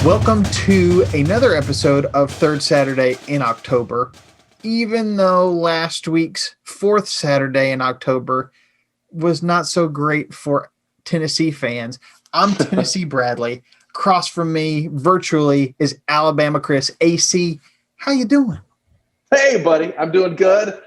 Welcome to another episode of Third Saturday in October. Even though last week's fourth Saturday in October was not so great for Tennessee fans, I'm Tennessee Bradley. Across from me, virtually, is Alabama Chris. AC, how you doing? Hey, buddy, I'm doing good.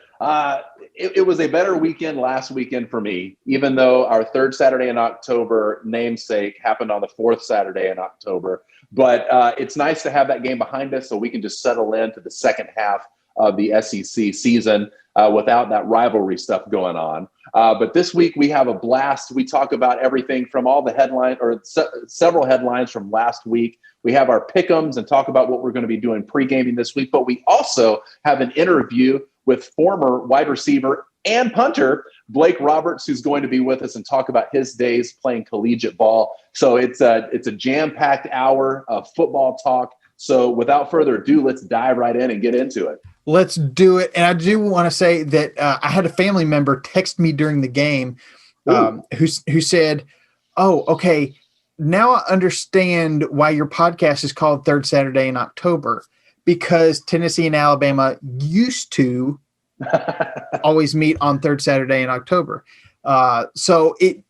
It was a better weekend last weekend for me, even though our third Saturday in October namesake happened on the fourth Saturday in October. But it's nice to have that game behind us so we can just settle into the second half of the SEC season without that rivalry stuff going on. But this week we have a blast. We talk about everything from all the headlines or several headlines from last week. We have our pick'ems and talk about what we're going to be doing pre-gaming this week. But we also have an interview with former wide receiver and punter Blake Roberts, who's going to be with us and talk about his days playing collegiate ball. So it's a jam-packed hour of football talk. So without further ado, let's dive right in and get into it. Let's do it. And I do want to say that I had a family member text me during the game who said, oh, okay, now I understand why your podcast is called Third Saturday in October, because Tennessee and Alabama used to always meet on third Saturday in October. So it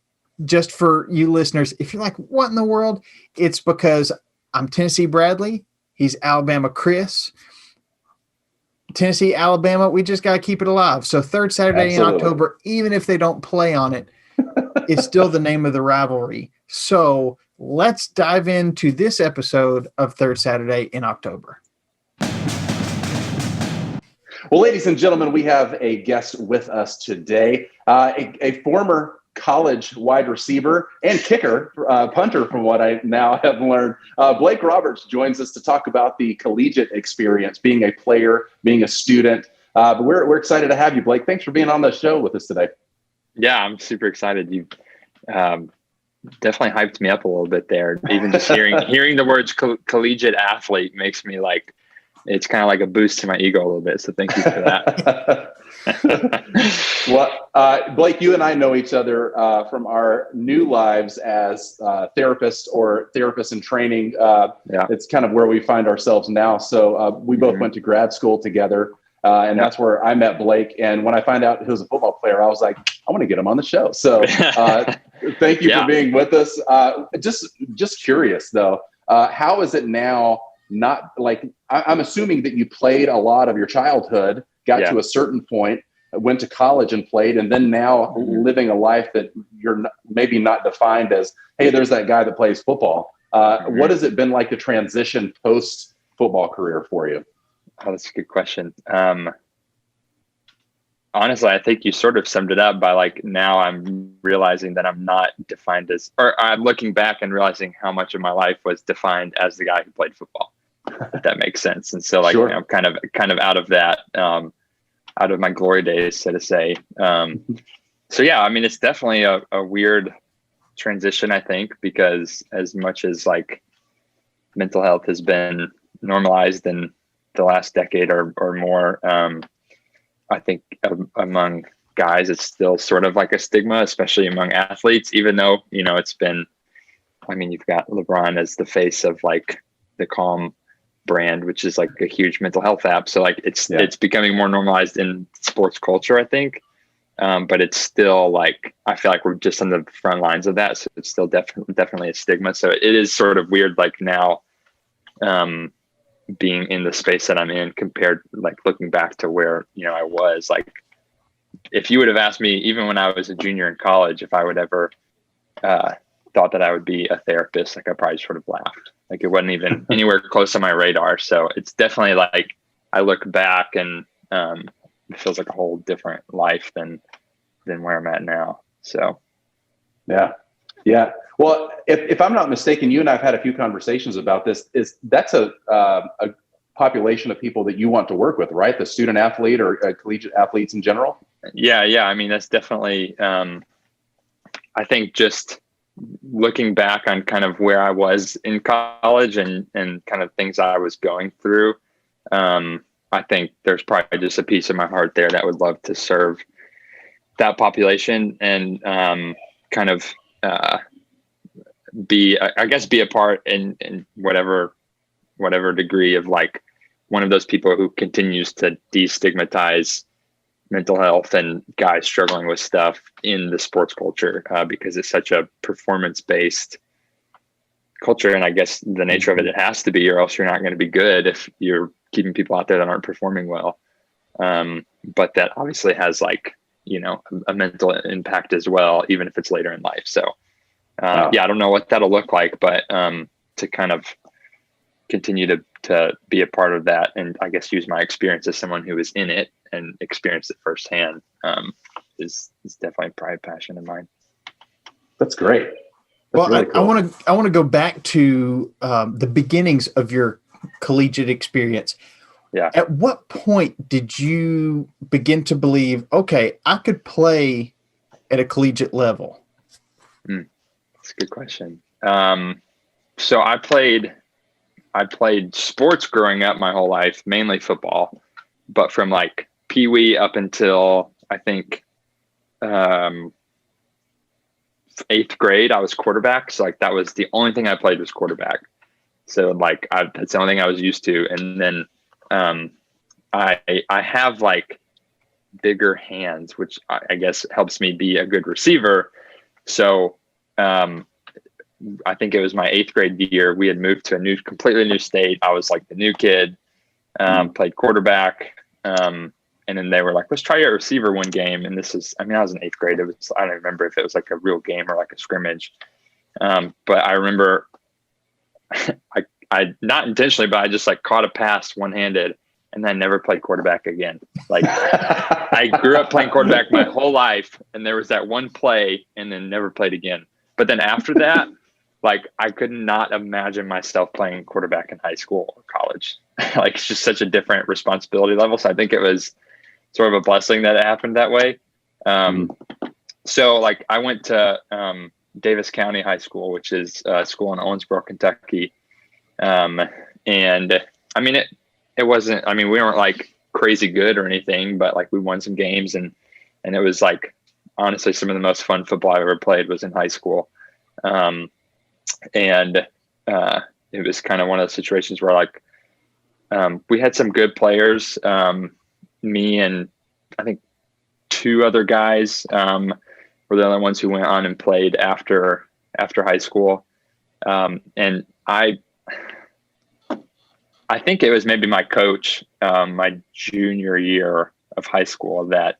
just for you listeners, if you're like, what in the world? It's because I'm Tennessee Bradley. He's Alabama Chris. Tennessee, Alabama, we just got to keep it alive. So third Saturday in October, even if they don't play on it, it's still the name of the rivalry. So let's dive into this episode of Third Saturday in October. Well, ladies and gentlemen, we have a guest with us today, a former college wide receiver and kicker, punter, from what I now have learned. Blake Roberts joins us to talk about the collegiate experience, being a player, being a student. But we're excited to have you, Blake. Thanks for being on the show with us today. Yeah, I'm super excited. You definitely hyped me up a little bit there. Even just hearing the words collegiate athlete makes me like, it's kind of like a boost to my ego a little bit. So thank you for that. Well, Blake, you and I know each other from our new lives as therapists or therapists in training. It's kind of where we find ourselves now. So we both went to grad school together. And that's where I met Blake. And when I found out he was a football player, I was like, I want to get him on the show. So thank you for being with us. Just curious, though, how is it now? Not like I'm assuming that you played a lot of your childhood, got to a certain point, went to college and played, and then now living a life that you're maybe not defined as, hey, there's that guy that plays football. What has it been like to transition post football career for you? Oh, that's a good question. Honestly, I think you sort of summed it up by like, now I'm realizing that I'm not defined as, or I'm looking back and realizing how much of my life was defined as the guy who played football, if that makes sense. And so like, Sure. I'm kind of out of that, out of my glory days, so to say. So yeah, I mean, it's definitely a weird transition, I think, because as much as like mental health has been normalized in the last decade or more, I think among guys, it's still sort of like a stigma, especially among athletes, even though, it's been, I mean, you've got LeBron as the face of like the Calm brand, which is like a huge mental health app. So like it's becoming more normalized in sports culture, I think. But it's still like, I feel like we're just on the front lines of that. So it's still definitely a stigma. So it is sort of weird, like now, being in the space that I'm in compared, like looking back to where, I was like, if you would have asked me, even when I was a junior in college, if I would ever thought that I would be a therapist, like I probably sort of laughed. Like it wasn't even anywhere close on my radar. So it's definitely like, I look back and it feels like a whole different life than where I'm at now. So. Yeah. Well, if I'm not mistaken, you and I've had a few conversations about this. That's a population of people that you want to work with, right? The student athlete or collegiate athletes in general. Yeah. I mean, that's definitely. I think just looking back on kind of where I was in college and kind of things I was going through, I think there's probably just a piece of my heart there that would love to serve that population and kind of be a part in whatever whatever degree of like one of those people who continues to destigmatize mental health and guys struggling with stuff in the sports culture, because it's such a performance-based culture. And I guess the nature of it has to be, or else you're not going to be good if you're keeping people out there that aren't performing well. But that obviously has like, a mental impact as well, even if it's later in life. So I don't know what that'll look like, but to kind of continue to be a part of that, and I guess use my experience as someone who is in it and experienced it firsthand, is definitely probably a passion of mine. That's great. Well, really cool. I want to go back to the beginnings of your collegiate experience. Yeah. At what point did you begin to believe, okay, I could play at a collegiate level? That's a good question. So I played sports growing up my whole life, mainly football, but from like peewee up until I think 8th grade, I was quarterback. So like that was the only thing I played was quarterback. So like that's the only thing I was used to. And then I have like bigger hands, which I guess helps me be a good receiver. So I think it was my 8th grade year. We had moved to a completely new state. I was like the new kid, played quarterback. And then they were like, let's try your receiver one game. And I was in 8th grade. I don't remember if it was like a real game or like a scrimmage. But I remember I not intentionally, but I just like caught a pass one-handed and then never played quarterback again. Like I grew up playing quarterback my whole life, and there was that one play and then never played again. But then after that, like I could not imagine myself playing quarterback in high school or college. Like it's just such a different responsibility level. So I think it was sort of a blessing that it happened that way. So like I went to Davis County High School, which is a school in Owensboro, Kentucky. And I mean, it wasn't, we weren't like crazy good or anything, but like we won some games, and it was like, honestly, some of the most fun football I ever played was in high school. And it was kind of one of those situations where like, we had some good players, me and I think 2 other guys, were the only ones who went on and played after high school. And I think it was maybe my coach, my junior year of high school, that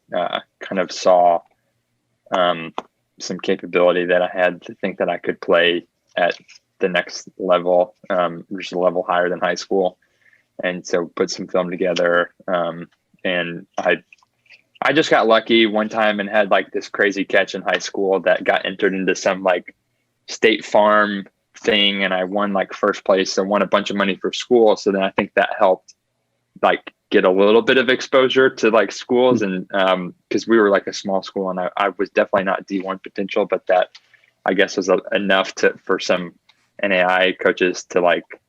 kind of saw some capability that I had to think that I could play at the next level, which is a level higher than high school. And so put some film together. And I just got lucky one time and had like this crazy catch in high school that got entered into some like State Farm thing, and I won like first place and won a bunch of money for school. So then I think that helped like get a little bit of exposure to like schools, and because we were like a small school, and I was definitely not D1 potential, but that I guess was enough for some NAI coaches to like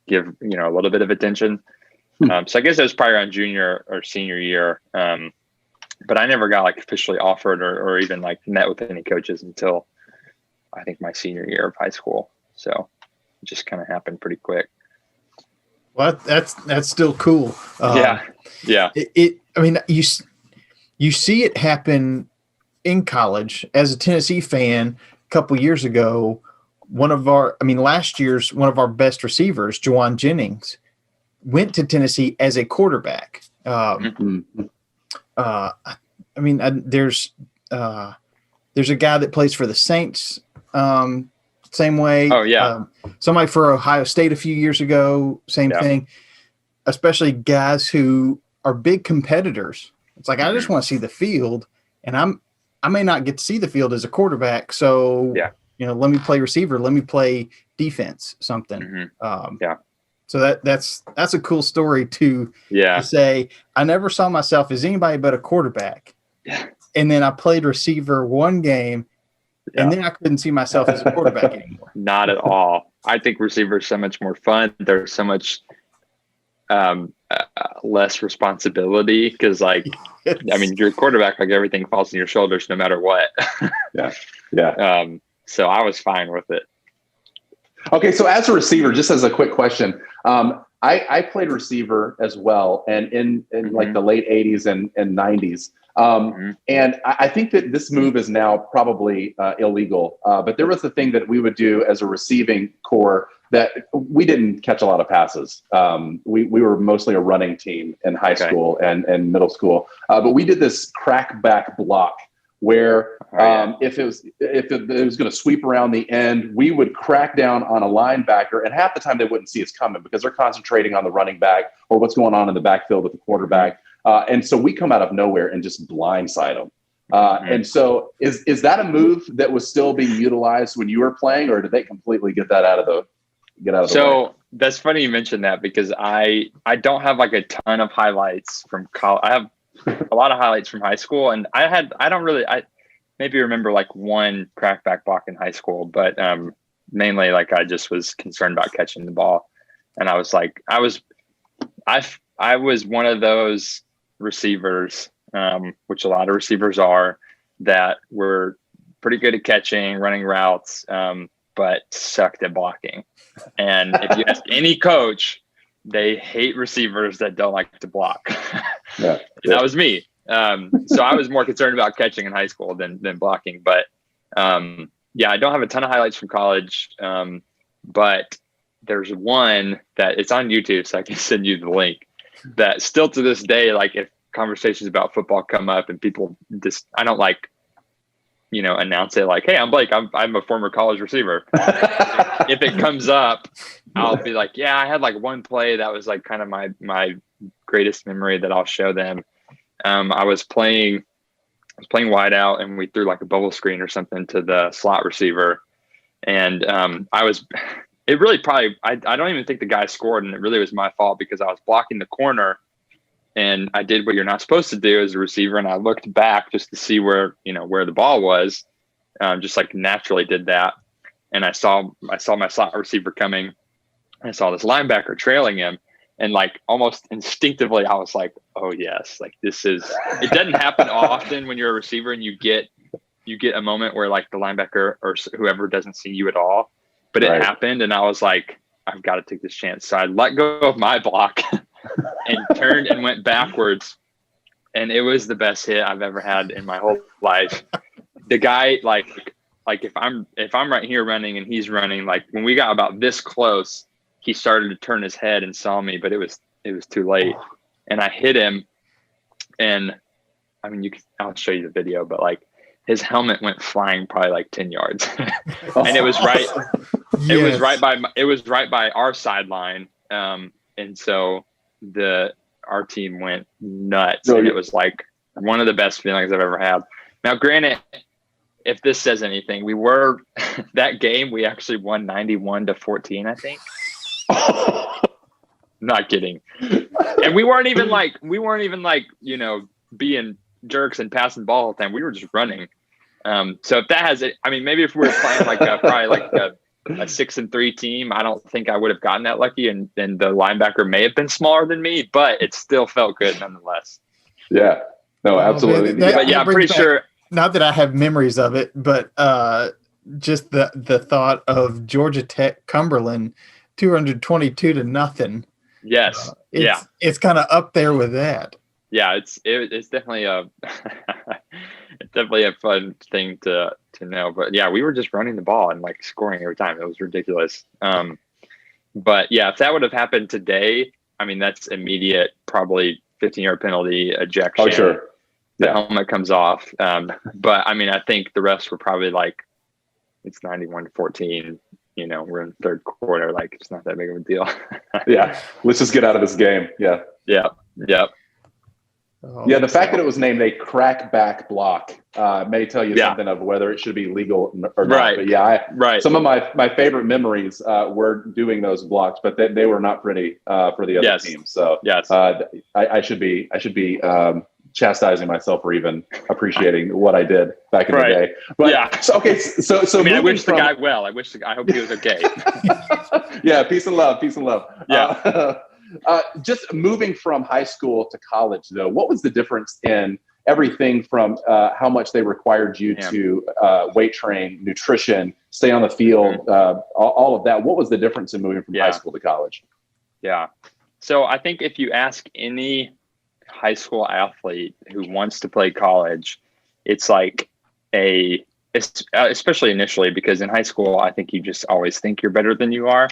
give a little bit of attention. So I guess it was probably around junior or senior year, but I never got like officially offered or even like met with any coaches until I think my senior year of high school. So it just kind of happened pretty quick. Well, that's still cool. Yeah. You see it happen in college. As a Tennessee fan, a couple years ago, last year's one of our best receivers, Juwan Jennings, went to Tennessee as a quarterback. There's a guy that plays for the Saints, same way. Oh yeah. Somebody for Ohio State a few years ago, same thing. Especially guys who are big competitors. It's like I just want to see the field, and I may not get to see the field as a quarterback. So let me play receiver, let me play defense, something. So that's a cool story to say. I never saw myself as anybody but a quarterback. Yeah. And then I played receiver one game, and then I couldn't see myself as a quarterback anymore. Not at all. I think receiver is so much more fun. There's so much less responsibility because, like, you're a quarterback. Like everything falls on your shoulders, no matter what. Yeah. So I was fine with it. Okay, so as a receiver, just as a quick question, I played receiver as well, and in like the late 80s and 90s. And I think that this move is now probably illegal. But there was the thing that we would do as a receiving core that we didn't catch a lot of passes. We were mostly a running team in high school and middle school. But we did this crackback block where if it was going to sweep around the end, we would crack down on a linebacker, and half the time they wouldn't see us coming because they're concentrating on the running back or what's going on in the backfield with the quarterback. And so we come out of nowhere and just blindside them. And so is that a move that was still being utilized when you were playing, or did they completely get that out of the way? So that's funny you mentioned that, because I don't have like a ton of highlights from college. I have a lot of highlights from high school, and I maybe remember like one crackback block in high school, but mainly like I just was concerned about catching the ball. And I was like, I was one of those receivers, which a lot of receivers are, that were pretty good at catching, running routes, but sucked at blocking. And if you ask any coach, they hate receivers that don't like to block. That was me. So I was more concerned about catching in high school than blocking. But I don't have a ton of highlights from college. But there's one that it's on YouTube, so I can send you the link, that still to this day, like if conversations about football come up and people just, I don't like, announce it like, hey, I'm Blake, I'm a former college receiver. If it comes up, I'll be like, yeah, I had like one play that was like kind of my greatest memory that I'll show them. I was playing wide out, and we threw like a bubble screen or something to the slot receiver. And it really probably, I don't even think the guy scored, and it really was my fault because I was blocking the corner, and I did what you're not supposed to do as a receiver. And I looked back just to see where the ball was, just like naturally did that. And I saw my slot receiver coming. I saw this linebacker trailing him, and like almost instinctively, I was like, oh yes, like it doesn't happen often when you're a receiver and you get a moment where like the linebacker or whoever doesn't see you at all. But it happened, and I was like, I've got to take this chance. So I let go of my block and turned and went backwards. And it was the best hit I've ever had in my whole life. The guy, like if I'm right here running and he's running, like when we got about this close, he started to turn his head and saw me, but it was too late. And I hit him, and I mean, I'll show you the video, but like his helmet went flying probably like 10 yards. And it was right. Yes. It was right by our sideline. And so our team went nuts. And it was like one of the best feelings I've ever had. Now, granted, if this says anything, that game, we actually won 91-14, I think. Not kidding. And we weren't even like, being jerks and passing the ball all the time. We were just running. So if that has it, I mean, maybe if we were playing like probably like a 6-3 team, I don't think I would have gotten that lucky. And the linebacker may have been smaller than me, but it still felt good nonetheless. Yeah, no, absolutely. But yeah, I'm pretty sure. Not that I have memories of it, but just the thought of Georgia Tech Cumberland 222-0. Yes. It's kind of up there with that. Yeah, it's definitely it's definitely a fun thing to know. But yeah, we were just running the ball and like scoring every time. It was ridiculous. But yeah, if that would have happened today, I mean, that's immediate, probably 15-yard penalty, ejection. Oh, sure. The helmet comes off. But I mean, I think the rest were probably like, it's 91-14. We're in the third quarter. Like, it's not that big of a deal. Yeah. Let's just get out of this game. Yeah. Yeah. The fact that it was named a crackback block may tell you something of whether it should be legal or not. Right. But yeah, some of my favorite memories were doing those blocks, but they were not pretty for the other team. So yes. I should be chastising myself for even appreciating what I did back in the day. But yeah. So I mean, I wish the guy well. I hope he was okay. Yeah. Peace and love. Yeah. Just moving from high school to college, though, what was the difference in everything from how much they required you to weight train, nutrition, stay on the field, all of that. What was the difference in moving from high school to college? Yeah. So I think if you ask any high school athlete who wants to play college, it's like especially initially, because in high school, I think you just always think you're better than you are.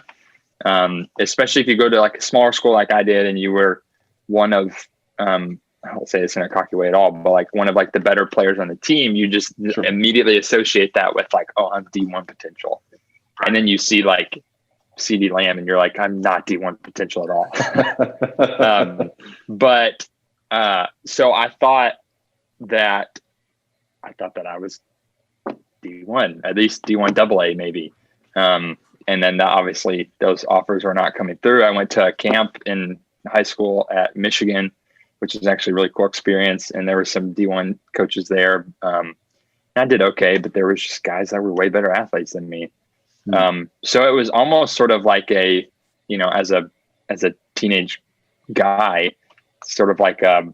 Especially if you go to like a smaller school like I did and you were one of, I don't say this in a cocky way at all, but like one of like the better players on the team, you just immediately associate that with like, oh, I'm D1 potential. And then you see like CD Lamb and you're like, I'm not D1 potential at all. So I thought that I was D1, at least D1 AA maybe. And then obviously those offers were not coming through. I went to a camp in high school at Michigan, which is actually a really cool experience. And there were some D1 coaches there. I did okay, but there was just guys that were way better athletes than me. So it was almost sort of like a, as a teenage guy, sort of like a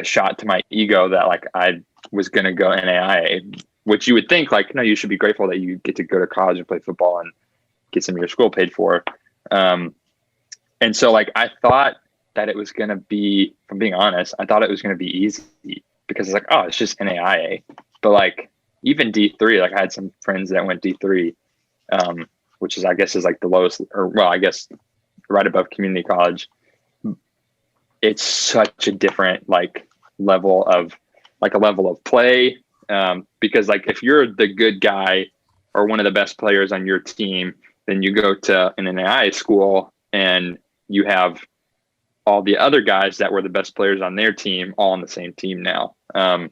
shot to my ego that like I was going to go NAIA, which you would think like, no, you should be grateful that you get to go to college and play football and get some of your school paid for. And so like, I thought that it was going to be, if I'm being honest, I thought it was going to be easy because it's like, oh, it's just NAIA. But like even D3, like I had some friends that went D3, which is, I guess, is like the lowest, or well, I guess right above community college. It's such a different like level of play. Because like if you're the good guy or one of the best players on your team, then you go to an NAIA school and you have all the other guys that were the best players on their team all on the same team now. And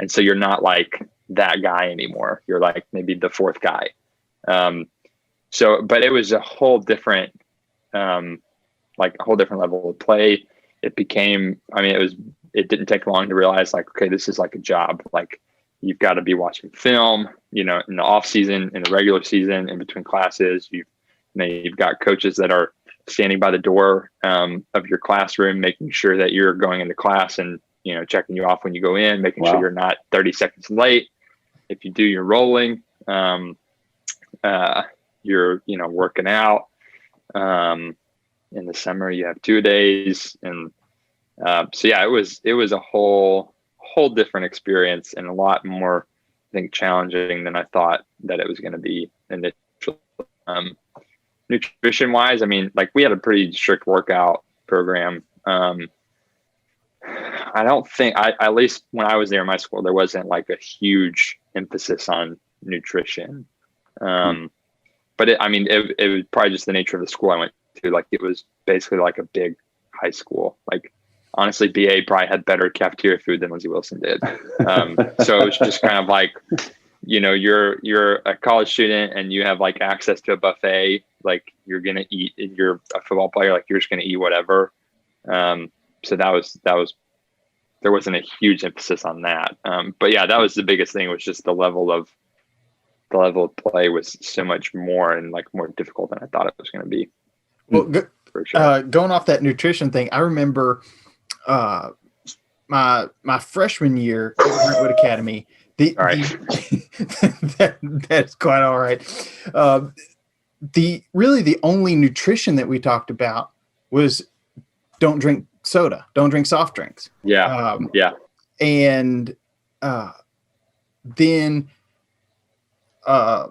so you're not like that guy anymore. You're like maybe the fourth guy. But it was a whole different, level of play. It became, it didn't take long to realize like, okay, this is like a job. Like you've got to be watching film, in the off season, in the regular season, in between classes. You've got coaches that are standing by the door of your classroom, making sure that you're going into class and, checking you off when you go in, making sure you're not 30 seconds late. If you do, you're rolling. You're, working out. In the summer you have 2 days. And it was a whole different experience and a lot more, I think, challenging than I thought that it was going to be initially. Nutrition wise, we had a pretty strict workout program. I don't think at least when I was there in my school, there wasn't like a huge emphasis on nutrition. But it was probably just the nature of the school I went to. Like it was basically like a big high school. Like honestly, BA probably had better cafeteria food than Lindsey Wilson did. So it was just kind of like, you're a college student and you have like access to a buffet. Like you're going to eat, you're a football player, like you're just going to eat whatever. So that was, there wasn't a huge emphasis on that. But yeah, that was the biggest thing, was just the level of play was so much more and like more difficult than I thought it was going to be. Well, for sure. Going off that nutrition thing, I remember my freshman year at Brentwood Academy. That's quite all right. The only nutrition that we talked about was don't drink soda, don't drink soft drinks. Yeah. And then I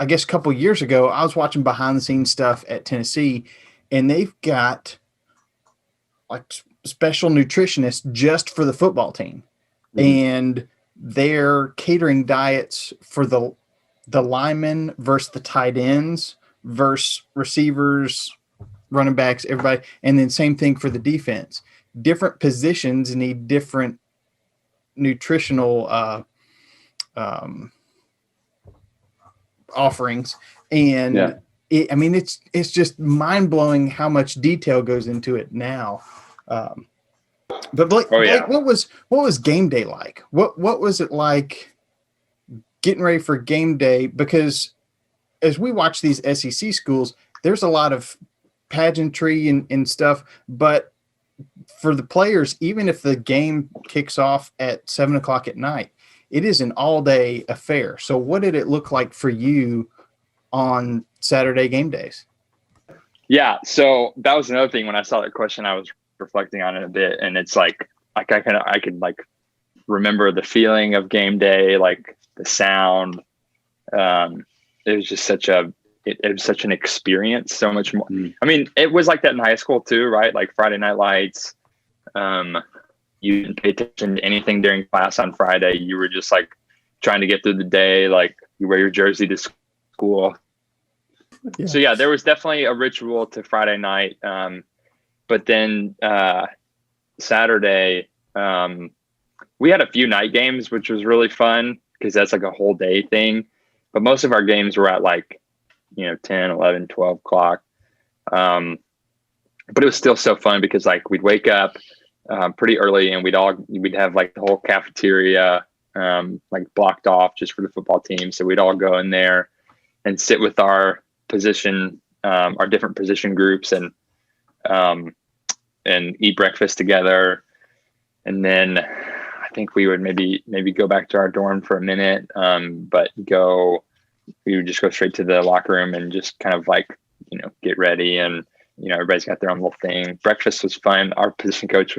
guess a couple of years ago, I was watching behind the scenes stuff at Tennessee, and they've got like special nutritionists just for the football team. And they're catering diets for the linemen versus the tight ends versus receivers, running backs, everybody. And then same thing for the defense. Different positions need different nutritional offerings. And it's just mind blowing how much detail goes into it now. But Blake, what was game day like? What was it like getting ready for game day? Because as we watch these SEC schools, there's a lot of pageantry and stuff, but for the players, even if the game kicks off at 7:00 at night, it is an all-day affair. So what did it look like for you on Saturday game days? Yeah, so that was another thing. When I saw that question, I was reflecting on it a bit, and it's like I could like remember the feeling of game day, like the sound. It was just such a it was such an experience, so much more. I mean, it was like that in high school too, right? Like Friday night lights. You didn't pay attention to anything during class on Friday. You were just like trying to get through the day. Like you wear your jersey to school. Yeah. So yeah, there was definitely a ritual to Friday night. But then Saturday, we had a few night games, which was really fun because that's like a whole day thing. But most of our games were at like, 10, 11, 12 o'clock. But it was still so fun because like we'd wake up pretty early and we'd have like the whole cafeteria like blocked off just for the football team. So we'd all go in there and sit with our position, our different position groups and eat breakfast together. And then I think we would maybe go back to our dorm for a minute, but we would just go straight to the locker room and just kind of like, get ready. And, everybody's got their own little thing. Breakfast was fun. Our position coach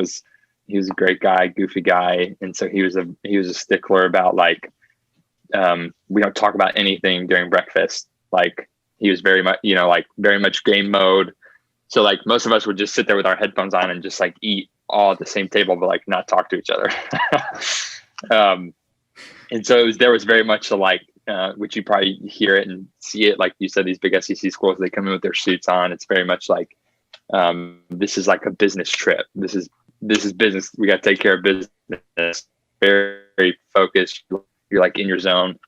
he was a great guy, goofy guy. And so he was a stickler about like, we don't talk about anything during breakfast. Like he was very much, very much game mode. So like most of us would just sit there with our headphones on and just like eat all at the same table, but like not talk to each other. And so there was very much like, which you probably hear it and see it. Like you said, these big SEC schools, they come in with their suits on. It's very much like, this is like a business trip. This is business. We got to take care of business. Very, very focused. You're like in your zone.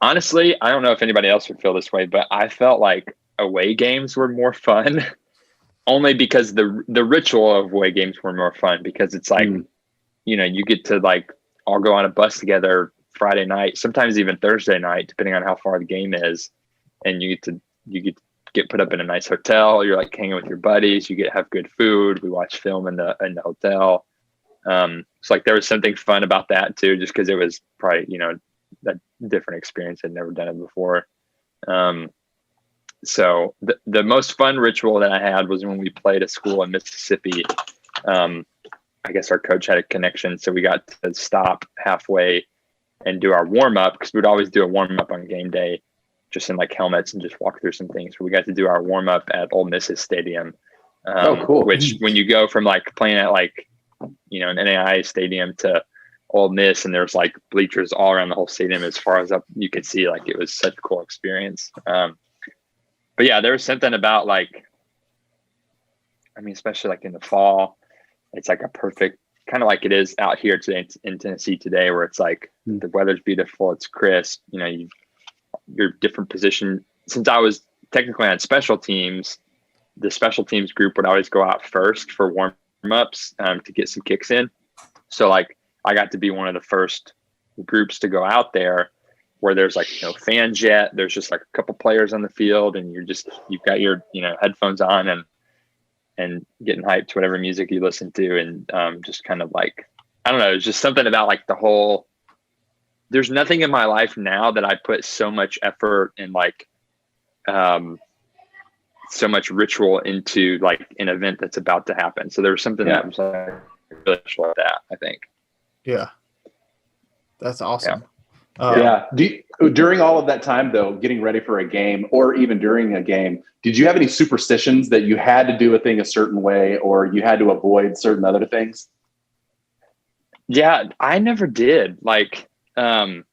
Honestly, I don't know if anybody else would feel this way, but I felt like away games were more fun only because the ritual of away games were more fun because it's like, you get to like all go on a bus together Friday night, sometimes even Thursday night, depending on how far the game is. And you get put up in a nice hotel. You're like hanging with your buddies. You have good food. We watch film in the hotel. So like there was something fun about that too, just because it was probably, a different experience. I'd never done it before. So the most fun ritual that I had was when we played a school in Mississippi. I guess our coach had a connection, so we got to stop halfway and do our warm up because we'd always do a warm up on game day, just in like helmets and just walk through some things. But we got to do our warm up at Ole Miss's stadium. Cool! Which when you go from like playing at like an NAIA stadium to Ole Miss, and there's like bleachers all around the whole stadium as far as up you could see, like it was such a cool experience. But yeah, there was something about like, especially like in the fall, it's like a perfect kind of like it is out here today in Tennessee today, where it's like the weather's beautiful, it's crisp, your different position. Since I was technically on special teams, the special teams group would always go out first for warm-ups to get some kicks in. So like I got to be one of the first groups to go out there where there's like no fans yet. There's just like a couple players on the field and you've got your, headphones on and getting hyped to whatever music you listen to. And just kind of like, I don't know, it's just something about like there's nothing in my life now that I put so much effort and like, so much ritual into like an event that's about to happen. So there was something that was like really like that, I think. Yeah. That's awesome. During all of that time though, getting ready for a game or even during a game, did you have any superstitions that you had to do a thing a certain way or you had to avoid certain other things? Yeah, I never did. Like, I don't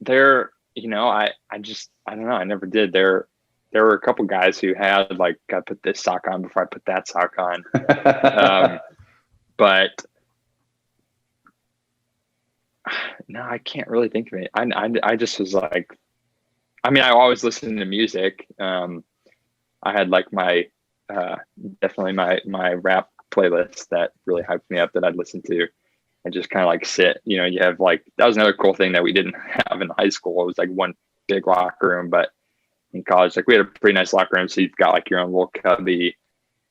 know. I never did. There were a couple guys who had like, I put this sock on before I put that sock on. But no, I can't really think of it. I just was like, I always listened to music. I had like my, definitely my rap playlist that really hyped me up that I'd listen to and just kind of like sit, you have like, that was another cool thing that we didn't have in high school. It was like one big locker room, but in college, like we had a pretty nice locker room. So you've got like your own little cubby,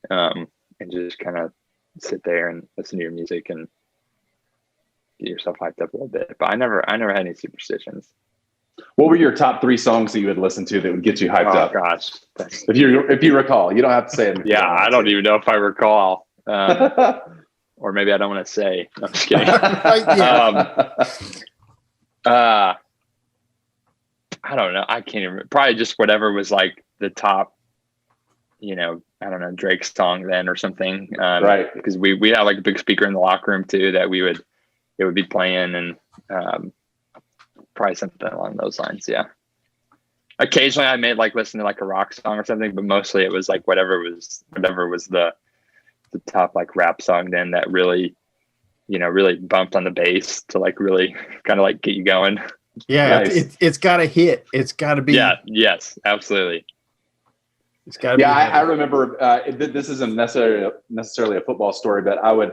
and just kind of sit there and listen to your music and get yourself hyped up a little bit. But I never had any superstitions. What were your top 3 songs that you would listen to that would get you hyped up? Oh gosh. If you recall, you don't have to say it. Yeah, I don't even know if I recall. Or maybe I don't want to say. No, I'm just kidding. I don't know. I can't even. Probably just whatever was like the top, I don't know, Drake's song then or something. Right. Because we had like a big speaker in the locker room too that it would be playing, and probably something along those lines. Yeah. Occasionally I may like listen to like a rock song or something, but mostly it was like whatever was the top like rap song then that really, really bumped on the bass to like really kind of like get you going. Yeah, Nice. it's got to hit. It's got to be. Yeah. Yes. Absolutely. It's got to be. Yeah, I remember. This isn't necessarily a football story, but I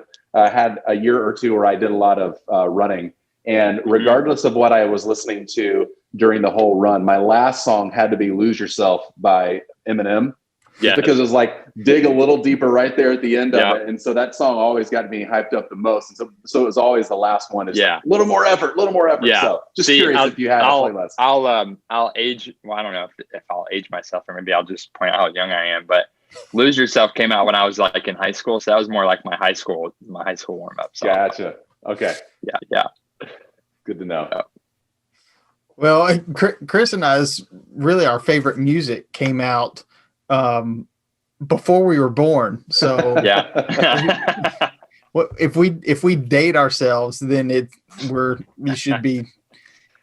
had a year or two where I did a lot of running, and regardless of what I was listening to during the whole run, my last song had to be "Lose Yourself" by Eminem. Yeah, because it was like dig a little deeper right there at the end of Yeah. it, and so that song always got me hyped up the most. And so it was always the last one. Is Yeah. like, a little more effort. Yeah. So just See, curious if you had a playlist. I'll age. Well, I don't know if I'll age myself, or maybe I'll just point out how young I am. But "Lose Yourself" came out when I was like in high school, so that was more like my high school warm up song. Gotcha. Okay. Yeah. Good to know. Well, Chris and I's really our favorite music came out before we were born. So Yeah. what if we date ourselves, then we should be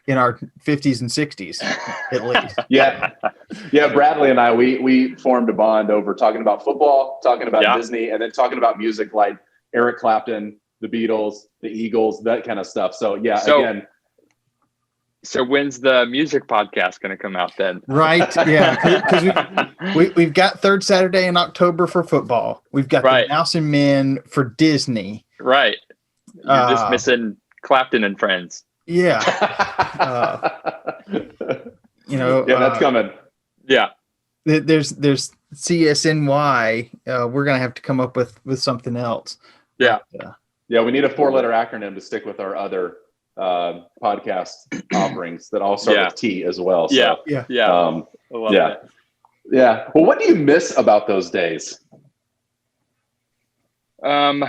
in our 50s and 60s at least. Yeah. Bradley and I, we formed a bond over talking about football, talking about Disney, and then talking about music like Eric Clapton, the Beatles, the Eagles, that kind of stuff. So again. So when's the music podcast going to come out then? Right. Yeah. Because we've got Third Saturday in October for football. We've got the Mouse and Men for Disney. Right. You're just missing Clapton and Friends. Yeah. That's coming. Yeah. There's CSNY. We're going to have to come up with something else. Yeah. Yeah. We need a 4-letter acronym to stick with our other podcast offerings that all start with T as well. So, Yeah. I love that. Yeah. Well, what do you miss about those days? Kind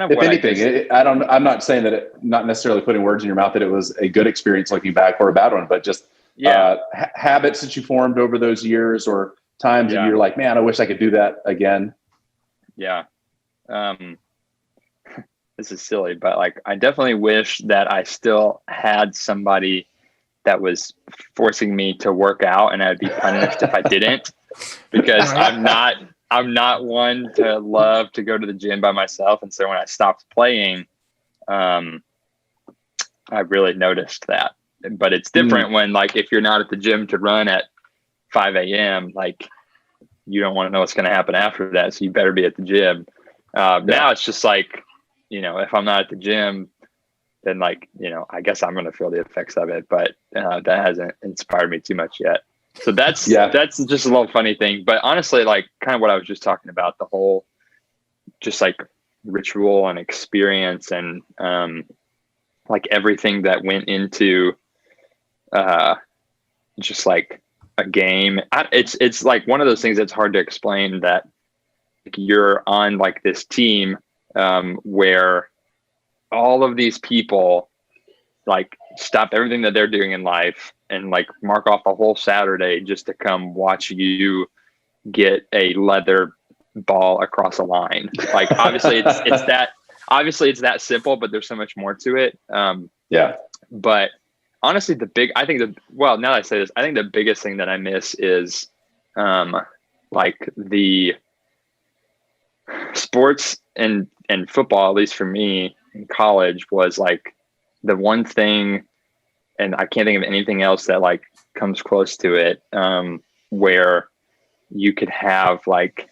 of. If anything, I'm not saying that not necessarily putting words in your mouth that it was a good experience looking back or a bad one, but just habits that you formed over those years or times that you're like, man, I wish I could do that again. Yeah. This is silly, but like, I definitely wish that I still had somebody that was forcing me to work out and I'd be punished if I didn't, because I'm not one to love to go to the gym by myself. And so when I stopped playing, I really noticed that. But it's different when, like, if you're not at the gym to run at 5 a.m., like, you don't want to know what's going to happen after that. So you better be at the gym. Now it's just like, if I'm not at the gym, then like, I guess I'm going to feel the effects of it, but that hasn't inspired me too much yet. So that's just a little funny thing. But honestly, like kind of what I was just talking about, the whole just like ritual and experience and like everything that went into just like a game. It's like one of those things that's hard to explain, that you're on like this team where all of these people like stop everything that they're doing in life and like mark off a whole Saturday just to come watch you get a leather ball across a line. Like obviously it's that simple, but there's so much more to it. But honestly, now that I say this, I think the biggest thing that I miss is like the sports and football, at least for me in college, was like the one thing, and I can't think of anything else that like comes close to it, where you could have like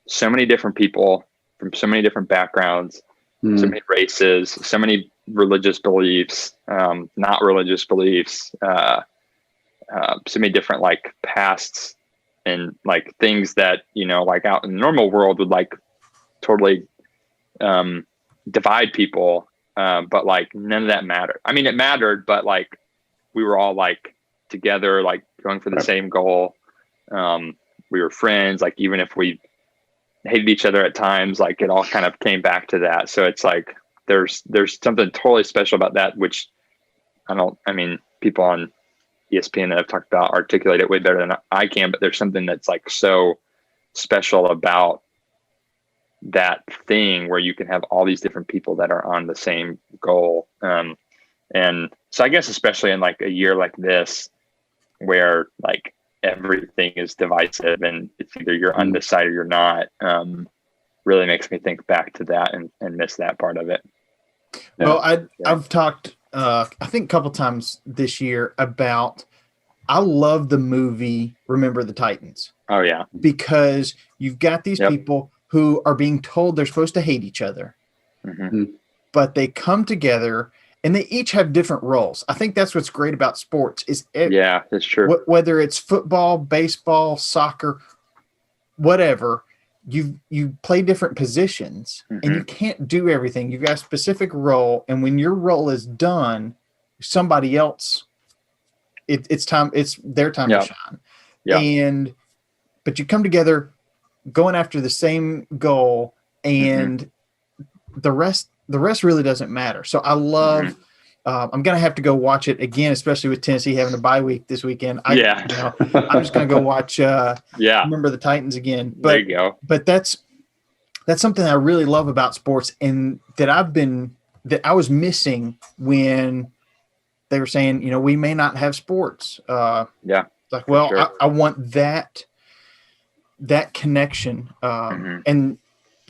so many different people from so many different backgrounds, so many races, so many religious beliefs, not religious beliefs, so many different like pasts and like things that, like out in the normal world would like totally divide people. But like none of that mattered. I mean, it mattered, but like we were all like together, like going for the same goal. We were friends, like even if we hated each other at times, like it all kind of came back to that. So it's like there's something totally special about that, which people on ESPN that I've talked about articulate it way better than I can, but there's something that's like so special about that thing where you can have all these different people that are on the same goal. And so I guess especially in like a year like this, where like everything is divisive and it's either you're undecided or you're not, really makes me think back to that and miss that part of it. Well, I've talked, I think a couple times this year about, I love the movie Remember the Titans. Oh yeah. Because you've got these people who are being told they're supposed to hate each other, but they come together and they each have different roles. I think that's what's great about sports that's true. Whether it's football, baseball, soccer, whatever, you play different positions and you can't do everything. You've got a specific role. And when your role is done, somebody else, it's their time to shine. Yeah. But you come together going after the same goal, and the rest really doesn't matter. So I love, I'm going to have to go watch it again, especially with Tennessee having a bye week this weekend. I'm just going to go watch, Remember the Titans again. But, there you go. But that's something I really love about sports, and that I was missing when they were saying, we may not have sports. Like, well, sure. I want that connection. And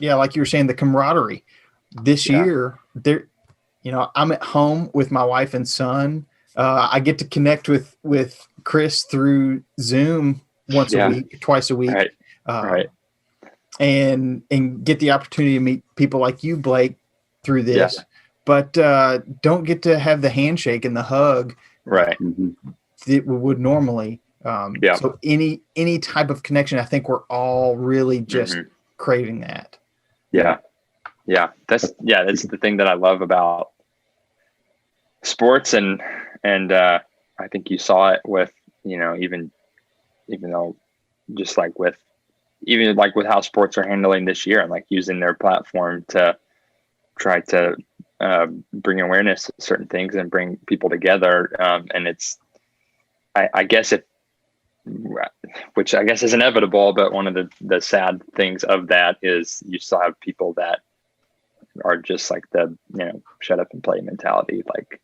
like you were saying, the camaraderie this year there, I'm at home with my wife and son. I get to connect with Chris through Zoom once a week, twice a week. Right. And get the opportunity to meet people like you, Blake, through this, but don't get to have the handshake and the hug. Right. That we would normally. So any type of connection, I think we're all really just craving that. That's the thing that I love about sports, and I think you saw it with, even though just like with how sports are handling this year and like using their platform to try to bring awareness to certain things and bring people together. And it's, I guess which I guess is inevitable, but one of the sad things of that is you still have people that are just like the, shut up and play mentality. Like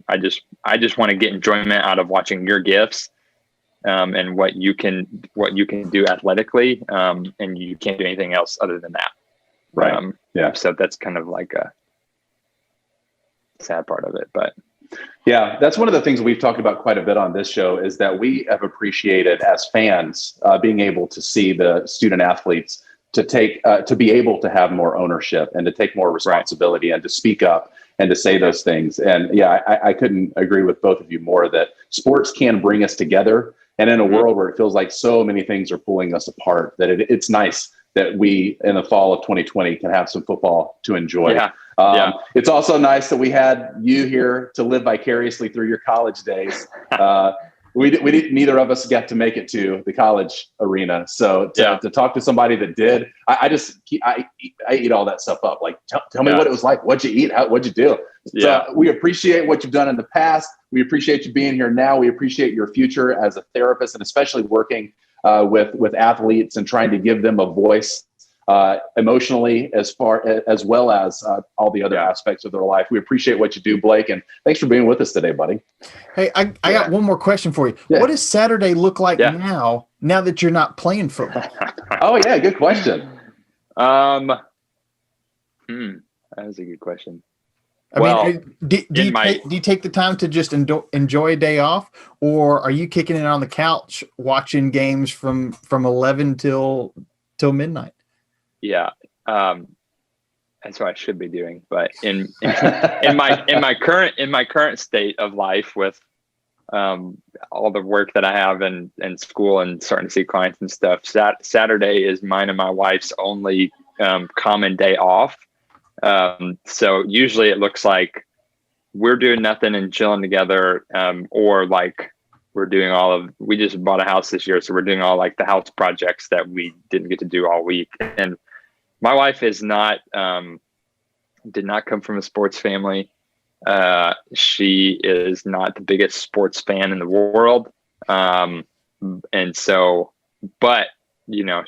I just want to get enjoyment out of watching your gifts, and what you can do athletically. And you can't do anything else other than that. Right. So that's kind of like a sad part of it, but yeah, that's one of the things we've talked about quite a bit on this show, is that we have appreciated as fans being able to see the student athletes to be able to have more ownership and to take more responsibility and to speak up and to say those things. And I couldn't agree with both of you more that sports can bring us together. And in a world where it feels like so many things are pulling us apart, that it's nice that we, in the fall of 2020, can have some football to enjoy. It's also nice that we had you here to live vicariously through your college days. Neither of us got to make it to the college arena. So to talk to somebody that did, I eat all that stuff up. Like, tell me what it was like. What'd you eat? What'd you do? So we appreciate what you've done in the past. We appreciate you being here now. We appreciate your future as a therapist, and especially working with athletes and trying to give them a voice emotionally, as well as all the other aspects of their life. We appreciate what you do, Blake, and thanks for being with us today, buddy. Hey, I got one more question for you. What does Saturday look like now that you're not playing football? Oh yeah, good question. That was a good question. Do you take the time to just enjoy a day off, or are you kicking it on the couch watching games from 11 till midnight? Yeah. That's what I should be doing. But in my current state of life with all the work that I have in school and starting to see clients and stuff. Saturday is mine and my wife's only common day off. So usually it looks like we're doing nothing and chilling together, or like we just bought a house this year, so we're doing all like the house projects that we didn't get to do all week. And my wife is not did not come from a sports family. She is not the biggest sports fan in the world. And so, but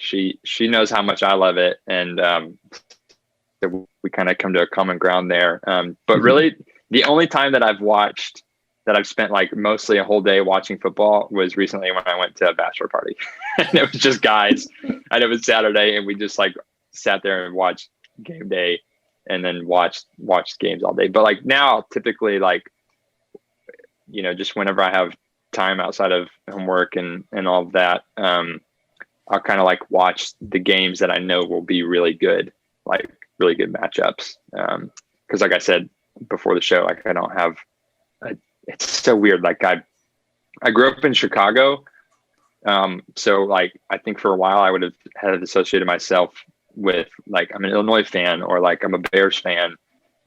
she knows how much I love it. And, so we kind of come to a common ground there. But really the only time that I've spent like mostly a whole day watching football was recently when I went to a bachelor party. And it was just guys, and it was Saturday, and we just like sat there and watched game day and then watched games all day. But like now typically like, just whenever I have time outside of homework and all of that, I'll kind of like watch the games that I know will be really good, like really good matchups. Cause like I said before the show, like I don't have it's so weird. Like I grew up in Chicago. So like, I think for a while I would have had associated myself with like, I'm an Illinois fan, or like I'm a Bears fan.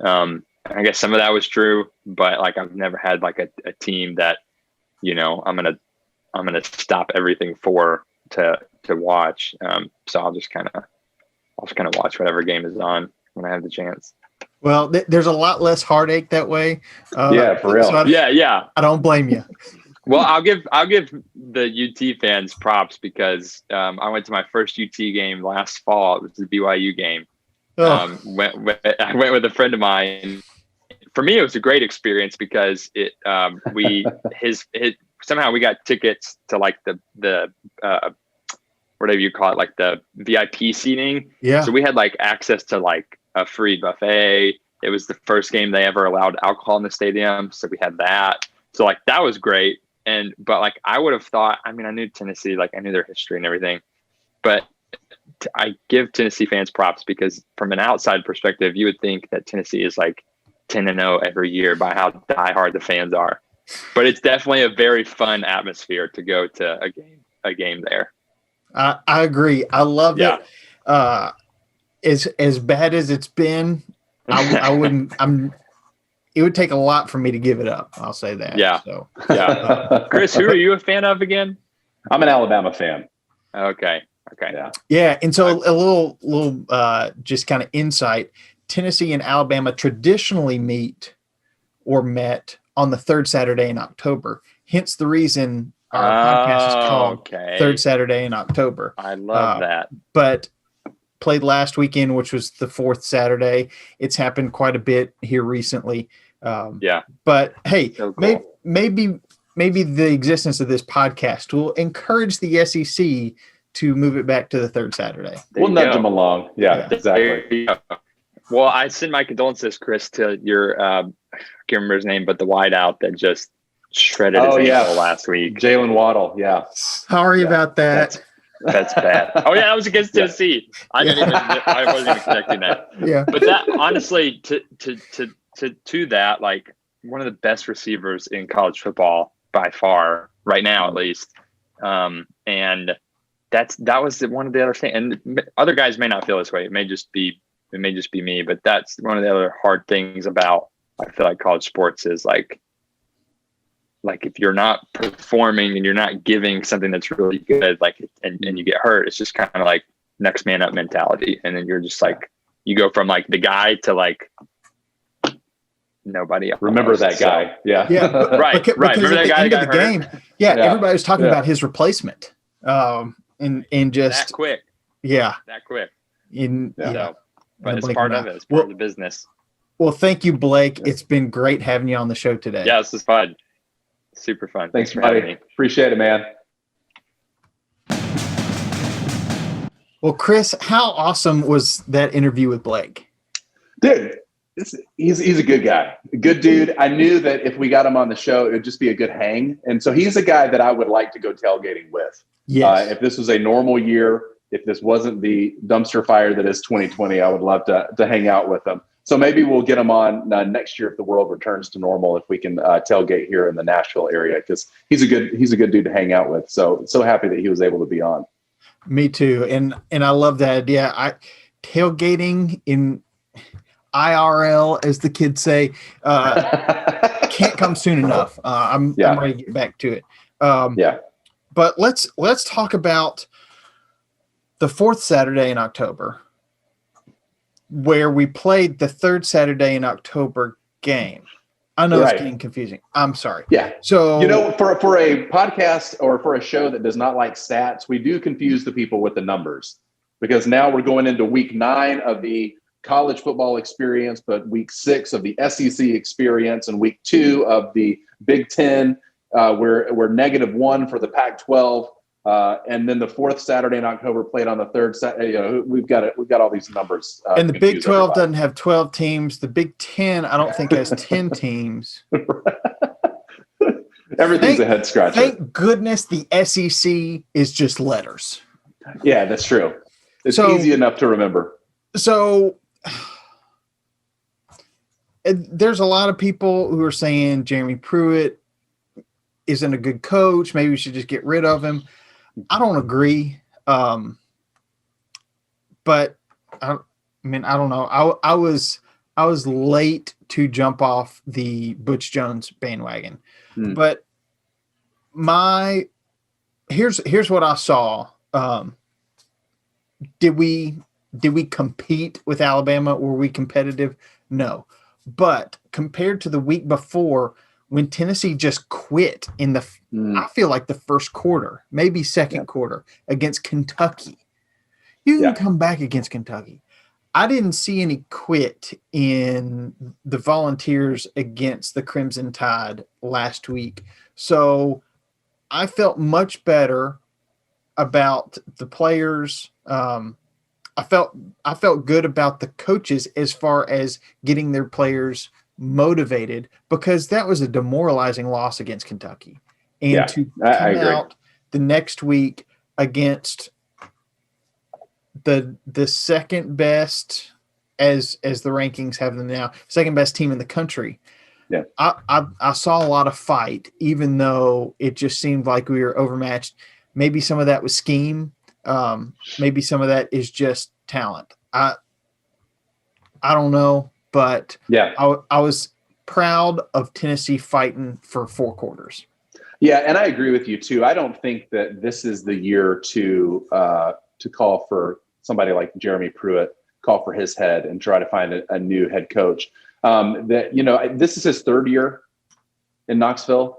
I guess some of that was true, but like, I've never had like a team that, I'm going to stop everything to watch. So I'll just kind of watch whatever game is on when I have the chance. Well, there's a lot less heartache that way. Yeah, for real. So I don't blame you. Well, I'll give the UT fans props because I went to my first UT game last fall. It was the BYU game. I went with a friend of mine. For me, it was a great experience because somehow we got tickets to like the whatever you call it, like the VIP seating. Yeah. So we had like access to like a free buffet. It was the first game they ever allowed alcohol in the stadium, so we had that. So like that was great. But like I would have thought, I mean, I knew Tennessee, like I knew their history and everything, but I give Tennessee fans props because from an outside perspective, you would think that Tennessee is like 10-0 every year by how diehard the fans are. But it's definitely a very fun atmosphere to go to a game there. I agree. I love it. As bad as it's been, I wouldn't. It would take a lot for me to give it up. I'll say that. Yeah. So, yeah. Chris, who are you a fan of again? I'm an Alabama fan. Okay. Yeah. And so a little just kind of insight. Tennessee and Alabama traditionally met on the third Saturday in October. Hence the reason our podcast is called Third Saturday in October. I love that. But played last weekend, which was the fourth Saturday. It's happened quite a bit here recently. But hey, so cool. maybe the existence of this podcast will encourage the SEC to move it back to the third Saturday. We'll nudge them along. Yeah, exactly. Well, I send my condolences, Chris, to your I can't remember his name, but the wideout that just shredded his ankle last week. Jalen Waddle. Yeah. Sorry about that. That's bad. Oh yeah, that was against Tennessee. I wasn't even connecting that. Yeah. But that honestly, to that, like one of the best receivers in college football by far, right now at least. And that was one of the other things. And other guys may not feel this way. It may just be me, but that's one of the other hard things about, I feel like, college sports is like if you're not performing and you're not giving something that's really good, like, and you get hurt, it's just kind of like next man up mentality. And then you're just like, you go from like the guy to like nobody else. Remember that guy. Yeah. Right. Remember that guy got hurt? Game. Yeah. Everybody was talking about his replacement. And just that quick. Yeah. That quick. But it's part of it. It's part of the business. Well, thank you, Blake. It's been great having you on the show today. Yeah, this is fun. Super fun. Thanks for having me. Appreciate it, man. Well, Chris, how awesome was that interview with Blake? Dude, he's a good guy. A good dude. I knew that if we got him on the show, it would just be a good hang. And so he's a guy that I would like to go tailgating with. Yes. If this was a normal year, if this wasn't the dumpster fire that is 2020, I would love to hang out with him. So maybe we'll get him on next year if the world returns to normal. If we can tailgate here in the Nashville area, because he's a good dude to hang out with. So happy that he was able to be on. Me too, and I love that idea. Tailgating in IRL, as the kids say, can't come soon enough. I'm ready to get back to it. But let's talk about the fourth Saturday in October, where we played the third Saturday in October game. I know it's getting confusing. I'm sorry. Yeah. So, for a podcast or for a show that does not like stats, we do confuse the people with the numbers, because now we're going into week 9 of the college football experience, but week 6 of the SEC experience, and week 2 of the Big Ten. We're -1 for the Pac-12. And then the fourth Saturday in October played on the third Saturday. We've got all these numbers. And the Big 12 doesn't have 12 teams. The Big 10, I don't think, has 10 teams. Everything's a head scratcher. Thank goodness the SEC is just letters. Yeah, that's true. It's easy enough to remember. So there's a lot of people who are saying Jeremy Pruitt isn't a good coach. Maybe we should just get rid of him. I don't agree. But I don't know. I was late to jump off the Butch Jones bandwagon. But here's what I saw. Did we compete with Alabama? Were we competitive? No. But compared to the week before, when Tennessee just quit in I feel like the first quarter, maybe second quarter, against Kentucky. You can come back against Kentucky. I didn't see any quit in the Volunteers against the Crimson Tide last week. So I felt much better about the players. I felt good about the coaches as far as getting their players motivated, because that was a demoralizing loss against Kentucky. And to come out the next week against the second best, as the rankings have them now, second best team in the country. Yeah. I saw a lot of fight, even though it just seemed like we were overmatched. Maybe some of that was scheme. Maybe some of that is just talent. I don't know, but I was proud of Tennessee fighting for 4 quarters. Yeah, and I agree with you too. I don't think that this is the year to call for somebody like Jeremy Pruitt, call for his head and try to find a new head coach. This is his 3rd year in Knoxville.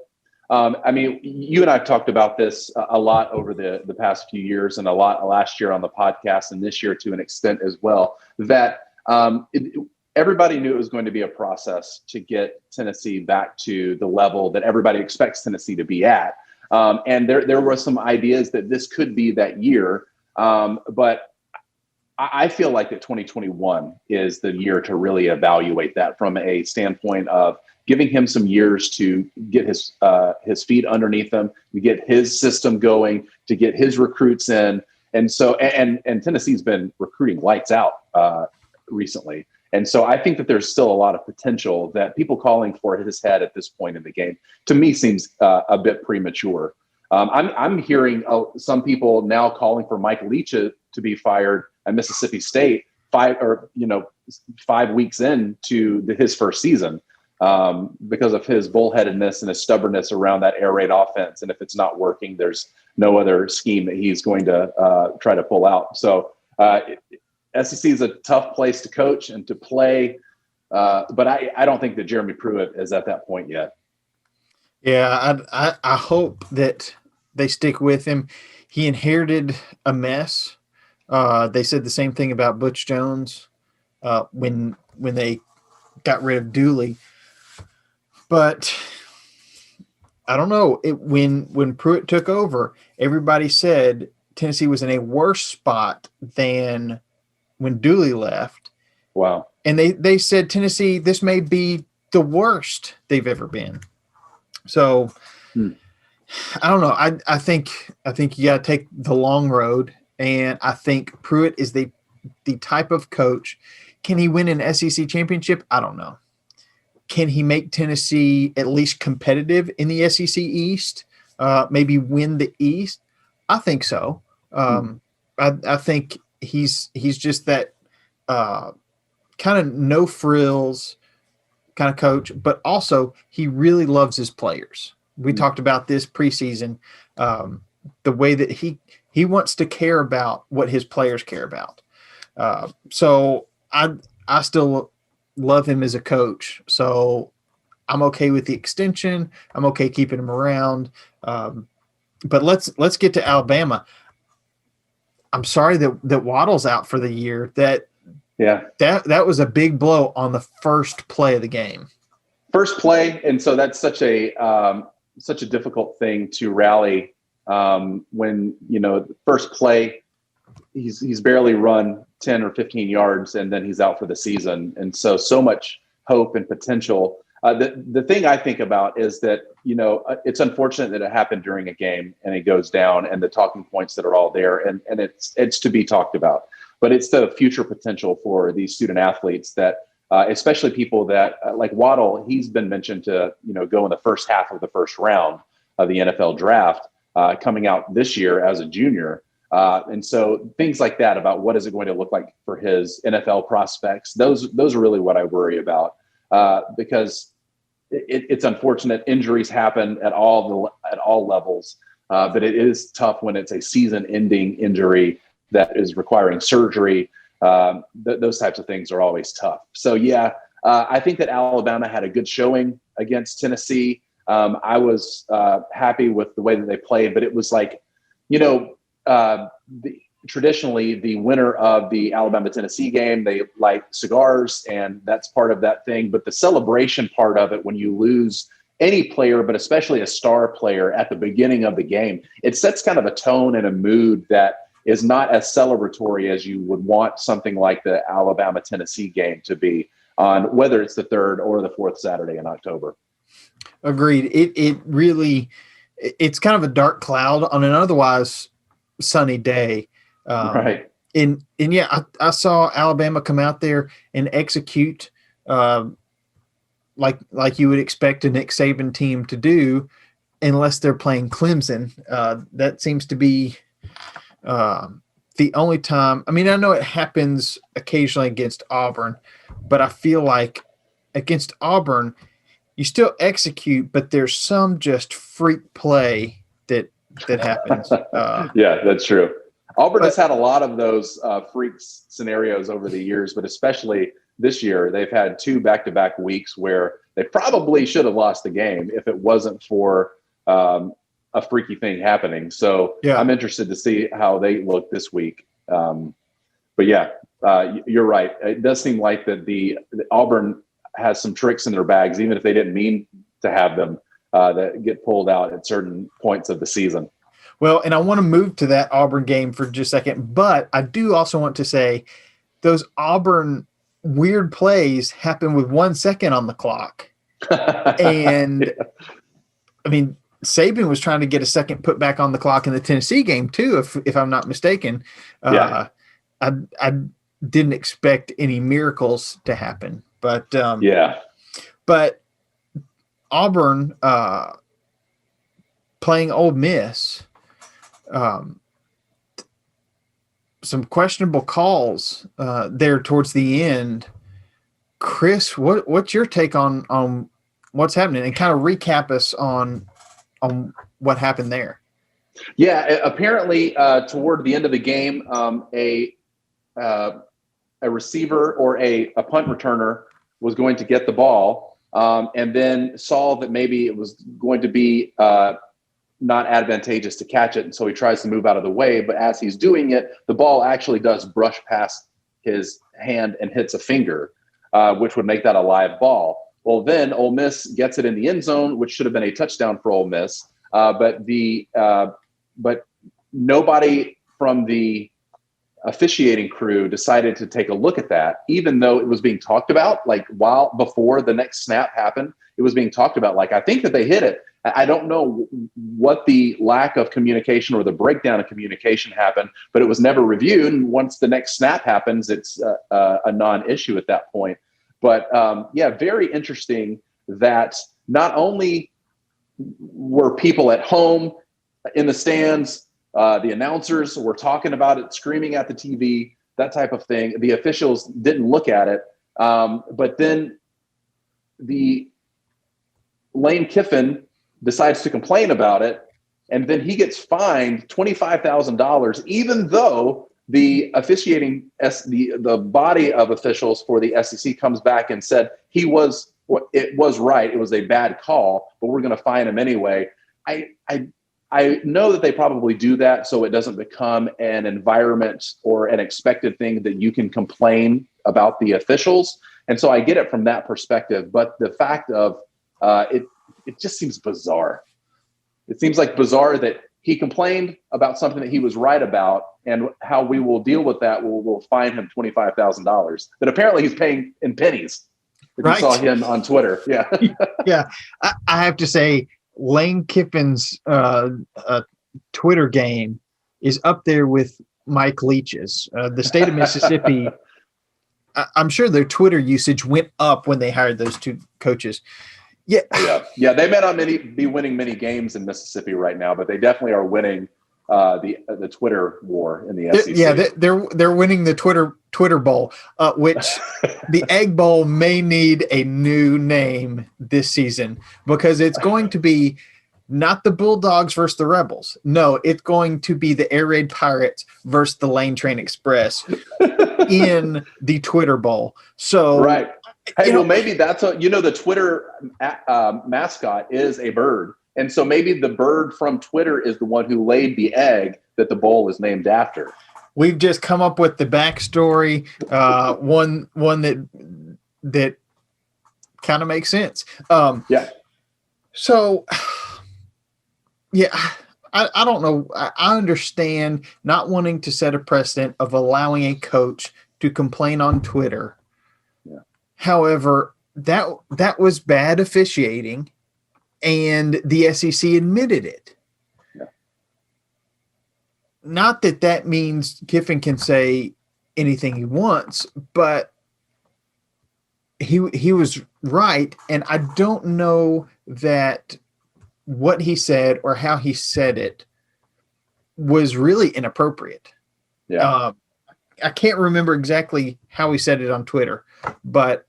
You and I have talked about this a lot over the past few years, and a lot last year on the podcast, and this year to an extent as well, that everybody knew it was going to be a process to get Tennessee back to the level that everybody expects Tennessee to be at. And there were some ideas that this could be that year. But I feel like that 2021 is the year to really evaluate that from a standpoint of giving him some years to get his feet underneath him, to get his system going, to get his recruits in. And so, and Tennessee's been recruiting lights out recently. And so I think that there's still a lot of potential. That people calling for his head at this point in the game, to me, seems a bit premature. I'm hearing some people now calling for Mike Leach to be fired at Mississippi State 5 weeks into his first season, because of his bullheadedness and his stubbornness around that air raid offense. And if it's not working, there's no other scheme that he's going to try to pull out. So SEC is a tough place to coach and to play, but I don't think that Jeremy Pruitt is at that point yet. Yeah, I hope that they stick with him. He inherited a mess. They said the same thing about Butch Jones when they got rid of Dooley. But I don't know. When Pruitt took over, everybody said Tennessee was in a worse spot than when Dooley left. Wow. And they said, Tennessee, this may be the worst they've ever been. So I don't know. I think you got to take the long road, and I think Pruitt is the type of coach. Can he win an SEC championship? I don't know. Can he make Tennessee at least competitive in the SEC East? Maybe win the East? I think so. I think he's just that kind of no frills kind of coach, but also he really loves his players. We talked about this preseason, the way that he wants to care about what his players care about. So I still love him as a coach. So I'm okay with the extension. I'm okay keeping him around. But let's get to Alabama. I'm sorry that Waddle's out for the year. That was a big blow on the first play of the game. First play, and so that's such a difficult thing to rally when the first play he's barely run 10 or 15 yards and then he's out for the season, and so much hope and potential. The thing I think about is that it's unfortunate that it happened during a game and it goes down, and the talking points that are all there, and it's to be talked about. But it's the future potential for these student athletes that, especially people that like Waddle, he's been mentioned to go in the first half of the first round of the NFL draft, coming out this year as a junior. And so things like that about what is it going to look like for his NFL prospects, those are really what I worry about, because it's unfortunate. Injuries happen at all levels, but it is tough when it's a season-ending injury that is requiring surgery. Those types of things are always tough. So I think that Alabama had a good showing against Tennessee. I was happy with the way that they played, but it was like, traditionally the winner of the Alabama-Tennessee game, they light cigars, and that's part of that thing. But the celebration part of it, when you lose any player, but especially a star player at the beginning of the game, it sets kind of a tone and a mood that is not as celebratory as you would want something like the Alabama-Tennessee game to be, on whether it's the third or the fourth Saturday in October. Agreed. It really, it's kind of a dark cloud on an otherwise sunny day. Right. And I saw Alabama come out there and execute like you would expect a Nick Saban team to do, unless they're playing Clemson. That seems to be the only time. I mean, I know it happens occasionally against Auburn, but I feel like against Auburn, you still execute, but there's some just freak play that happens. Yeah, that's true. Auburn has had a lot of those freaks scenarios over the years, but especially this year, they've had 2 back-to-back weeks where they probably should have lost the game if it wasn't for a freaky thing happening. So I'm interested to see how they look this week. But you're right. It does seem like that the Auburn has some tricks in their bags, even if they didn't mean to have them, that get pulled out at certain points of the season. Well, and I want to move to that Auburn game for just a second, but I do also want to say those Auburn weird plays happen with 1 second on the clock. And I mean, Saban was trying to get a second put back on the clock in the Tennessee game too, if I'm not mistaken. I didn't expect any miracles to happen, but but Auburn playing Ole Miss, some questionable calls there towards the end. Chris, what's your take on what's happening, and kind of recap us on what happened there? Yeah, apparently toward the end of the game, a receiver or a punt returner was going to get the ball, and then saw that maybe it was going to be not advantageous to catch it, and so he tries to move out of the way. But as he's doing it, the ball actually does brush past his hand and hits a finger, which would make that a live ball. Well, then Ole Miss gets it in the end zone, which should have been a touchdown for Ole Miss. But nobody from the officiating crew decided to take a look at that, even though it was being talked about. Like before the next snap happened, it was being talked about. Like, I think that they hit it. I don't know what the lack of communication or the breakdown of communication happened, but it was never reviewed. And once the next snap happens, it's a non-issue at that point. But yeah, very interesting that not only were people at home in the stands, the announcers were talking about it, screaming at the TV, that type of thing. The officials didn't look at it. But then the Lane Kiffin decides to complain about it, and then he gets fined $25,000, even though the officiating the body of officials for the SEC comes back and said it was right, it was a bad call, but we're going to fine him anyway. I know that they probably do that so it doesn't become an environment or an expected thing that you can complain about the officials, and so I get it from that perspective. But the fact of it just seems bizarre. It seems like bizarre that he complained about something that he was right about, and how we will deal with that. We'll fine him $25,000 that apparently he's paying in pennies. If you saw him on Twitter. Yeah. Yeah. I have to say, Lane Kiffin's Twitter game is up there with Mike Leach's. The state of Mississippi, I'm sure their Twitter usage went up when they hired those two coaches. Yeah. They may not be winning many games in Mississippi right now, but they definitely are winning the Twitter war in the SEC. Yeah, they're winning the Twitter Bowl, which the Egg Bowl may need a new name this season, because it's going to be not the Bulldogs versus the Rebels. No, it's going to be the Air Raid Pirates versus the Lane Train Express in the Twitter Bowl. So right. Hey, well, maybe that's the Twitter mascot is a bird. And so maybe the bird from Twitter is the one who laid the egg that the bowl is named after. We've just come up with the backstory, one that kind of makes sense. Yeah. So, yeah, I don't know. I understand not wanting to set a precedent of allowing a coach to complain on Twitter. However, that was bad officiating, and the SEC admitted it. Yeah. Not that means Kiffin can say anything he wants, but he was right, and I don't know that what he said or how he said it was really inappropriate. Yeah. I can't remember exactly how he said it on Twitter, but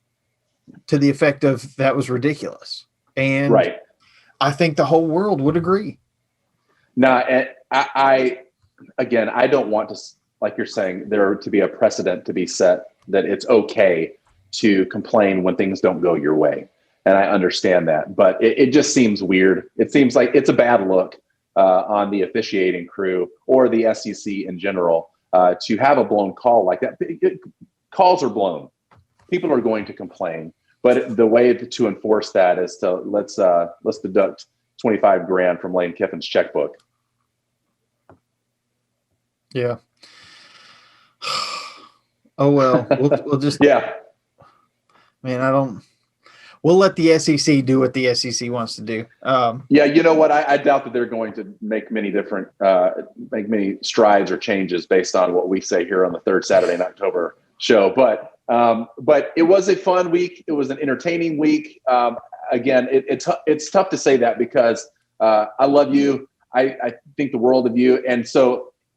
to the effect of that was ridiculous. And right. I think the whole world would agree. No, I don't want to, like you're saying, there to be a precedent to be set that it's okay to complain when things don't go your way. And I understand that, but it just seems weird. It seems like it's a bad look on the officiating crew or the SEC in general to have a blown call like that. Calls are blown. People are going to complain, but the way to enforce that is to let's deduct $25,000 from Lane Kiffin's checkbook. Yeah. Oh well, we'll just yeah. Man, we'll let the SEC do what the SEC wants to do. Yeah, you know what? I doubt that they're going to make many strides or changes based on what we say here on the third Saturday in October show. But it was a fun week. It was an entertaining week. Again, it's tough to say that because I love you. I think the world of you.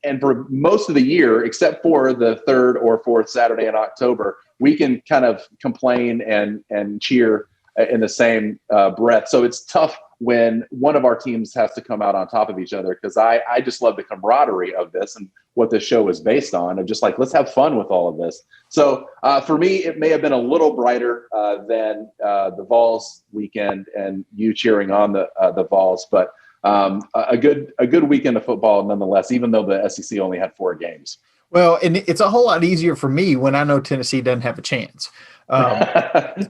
And for most of the year, except for the third or fourth Saturday in October, we can kind of complain and cheer in the same breath. So it's tough when one of our teams has to come out on top of each other, because I just love the camaraderie of this and what this show is based on, and just like, let's have fun with all of this. So for me, it may have been a little brighter than the Vols weekend and you cheering on the Vols, but a good weekend of football nonetheless, even though the SEC only had 4 games. Well, and it's a whole lot easier for me when I know Tennessee doesn't have a chance. But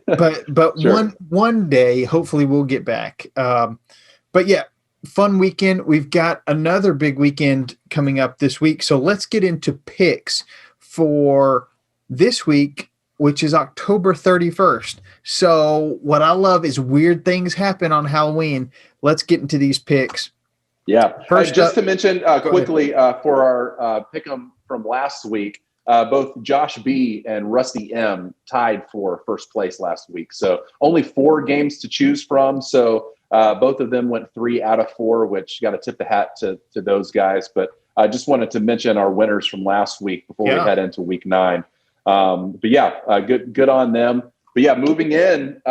sure. one day, hopefully we'll get back. But yeah, fun weekend. We've got another big weekend coming up this week. So let's get into picks for this week. which is October 31st. So what I love is weird things happen on Halloween. Let's get into these picks. Yeah. First just up, to mention quickly for our pick 'em from last week, both Josh B and Rusty M tied for first place last week. So only 4 games to choose from. So both of them went 3 out of 4, which got to tip the hat to those guys. But I just wanted to mention our winners from last week before we head into week 9. But yeah, good on them. But yeah, moving in,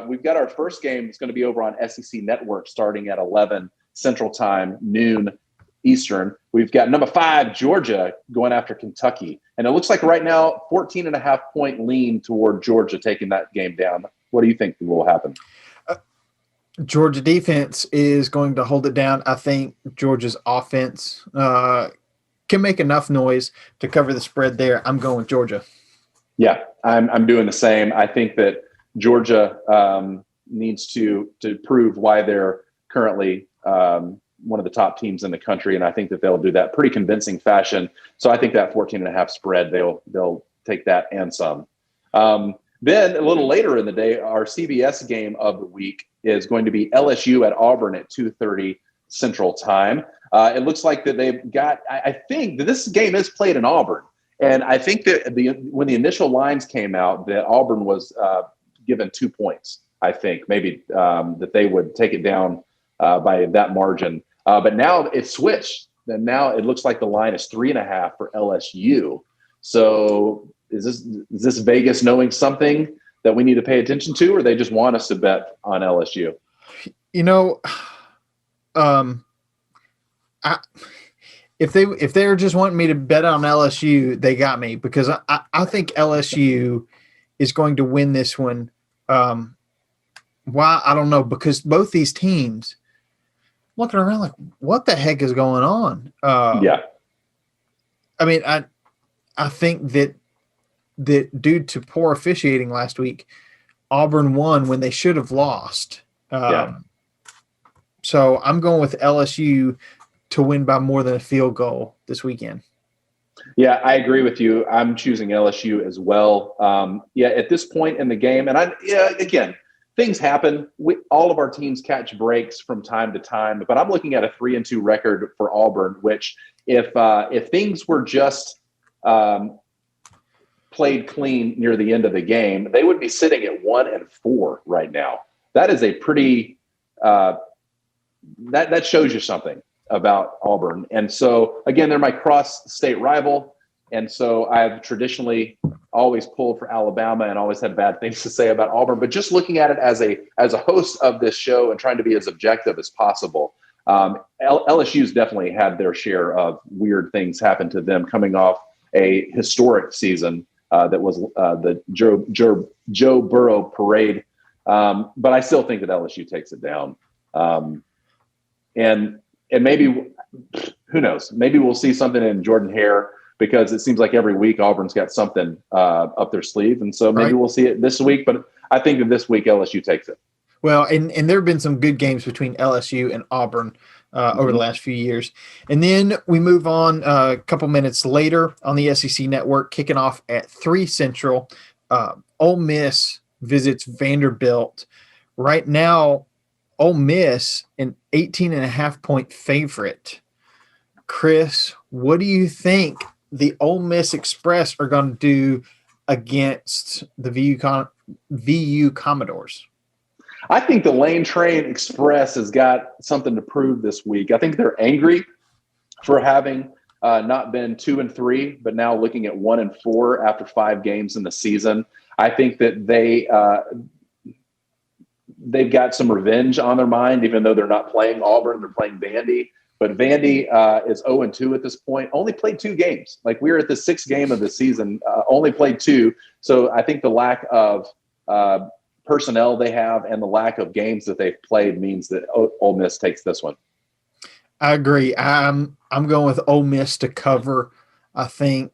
we've got our first game. It's going to be over on SEC Network starting at 11 Central Time, noon Eastern. We've got number 5, Georgia, going after Kentucky. And it looks like right now, 14.5-point lean toward Georgia taking that game down. What do you think will happen? Georgia defense is going to hold it down. I think Georgia's offense can make enough noise to cover the spread there. I'm going with Georgia. Yeah, I'm doing the same. I think that Georgia needs to prove why they're currently one of the top teams in the country, and I think that they'll do that pretty convincing fashion. So I think that 14.5 spread, they'll take that and some. Then a little later in the day, our CBS game of the week is going to be LSU at Auburn at 2:30 Central Time. It looks like that they've got. I think that this game is played in Auburn. And I think that when the initial lines came out, that Auburn was given 2 points. I think maybe that they would take it down by that margin. But now it's switched. And now it looks like the line is 3.5 for LSU. So is this Vegas knowing something that we need to pay attention to, or they just want us to bet on LSU? You know, If they were just wanting me to bet on LSU, they got me, because I think LSU is going to win this one. Why? I don't know, because both these teams, looking around like, what the heck is going on? Yeah. I mean, I think that due to poor officiating last week, Auburn won when they should have lost. So I'm going with LSU to win by more than a field goal this weekend. Yeah, I agree with you. I'm choosing LSU as well. At this point in the game, and again, things happen. All of our teams catch breaks from time to time, but I'm looking at a 3-2 record for Auburn, which if things were just played clean near the end of the game, they would be sitting at 1-4 right now. That is a pretty that shows you something about Auburn. And so again, they're my cross-state rival. And so I've traditionally always pulled for Alabama and always had bad things to say about Auburn. But just looking at it as a host of this show and trying to be as objective as possible, LSU's definitely had their share of weird things happen to them coming off a historic season that was the Joe Burrow parade. But I still think that LSU takes it down. And maybe, who knows, maybe we'll see something in Jordan Hare, because it seems like every week Auburn's got something up their sleeve. And so maybe we'll see it this week, but I think that this week LSU takes it. Well, and there have been some good games between LSU and Auburn over the last few years. And then we move on a couple minutes later on the SEC Network, kicking off at 3 Central. Ole Miss visits Vanderbilt. Right now, Ole Miss, an 18.5-point favorite. Chris, what do you think the Ole Miss Express are going to do against the VU Commodores? I think the Lane Train Express has got something to prove this week. I think they're angry for having not been 2-3, but now looking at 1-4 after 5 games in the season. I think that they've got some revenge on their mind, even though they're not playing Auburn, they're playing Vandy. But Vandy is 0-2 at this point, only played 2 games. Like, we're at the 6th game of the season, only played 2. So I think the lack of personnel they have and the lack of games that they've played means that Ole Miss takes this one. I agree. I'm going with Ole Miss to cover. I think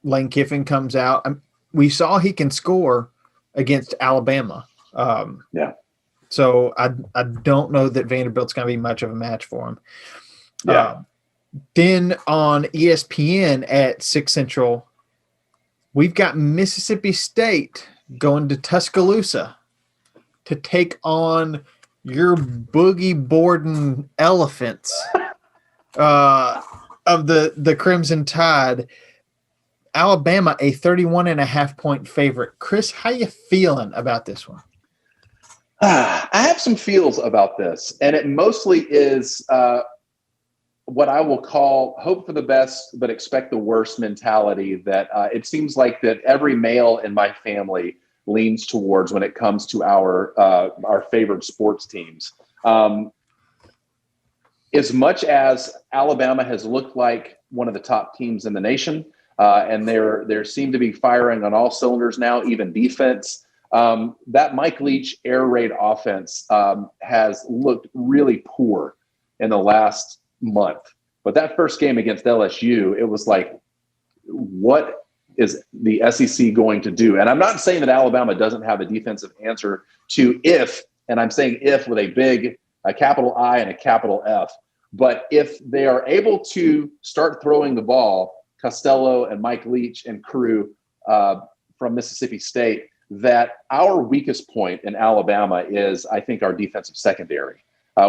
Lane Kiffin comes out. We saw he can score against Alabama. So I don't know that Vanderbilt's going to be much of a match for him. Then on ESPN at 6 Central, we've got Mississippi State going to Tuscaloosa to take on your boogie boarding elephants of the Crimson Tide. Alabama, a 31.5-point favorite. Chris, how you feeling about this one? I have some feels about this, and it mostly is what I will call hope for the best but expect the worst mentality that it seems like that every male in my family leans towards when it comes to our favorite sports teams. As much as Alabama has looked like one of the top teams in the nation, and they seem to be firing on all cylinders now, even defense. That Mike Leach air raid offense has looked really poor in the last month. But that first game against LSU, it was like, what is the SEC going to do? And I'm not saying that Alabama doesn't have a defensive answer to if, and I'm saying if with a capital I and a capital F. But if they are able to start throwing the ball, Costello and Mike Leach and crew from Mississippi State, that our weakest point in Alabama is, I think, our defensive secondary.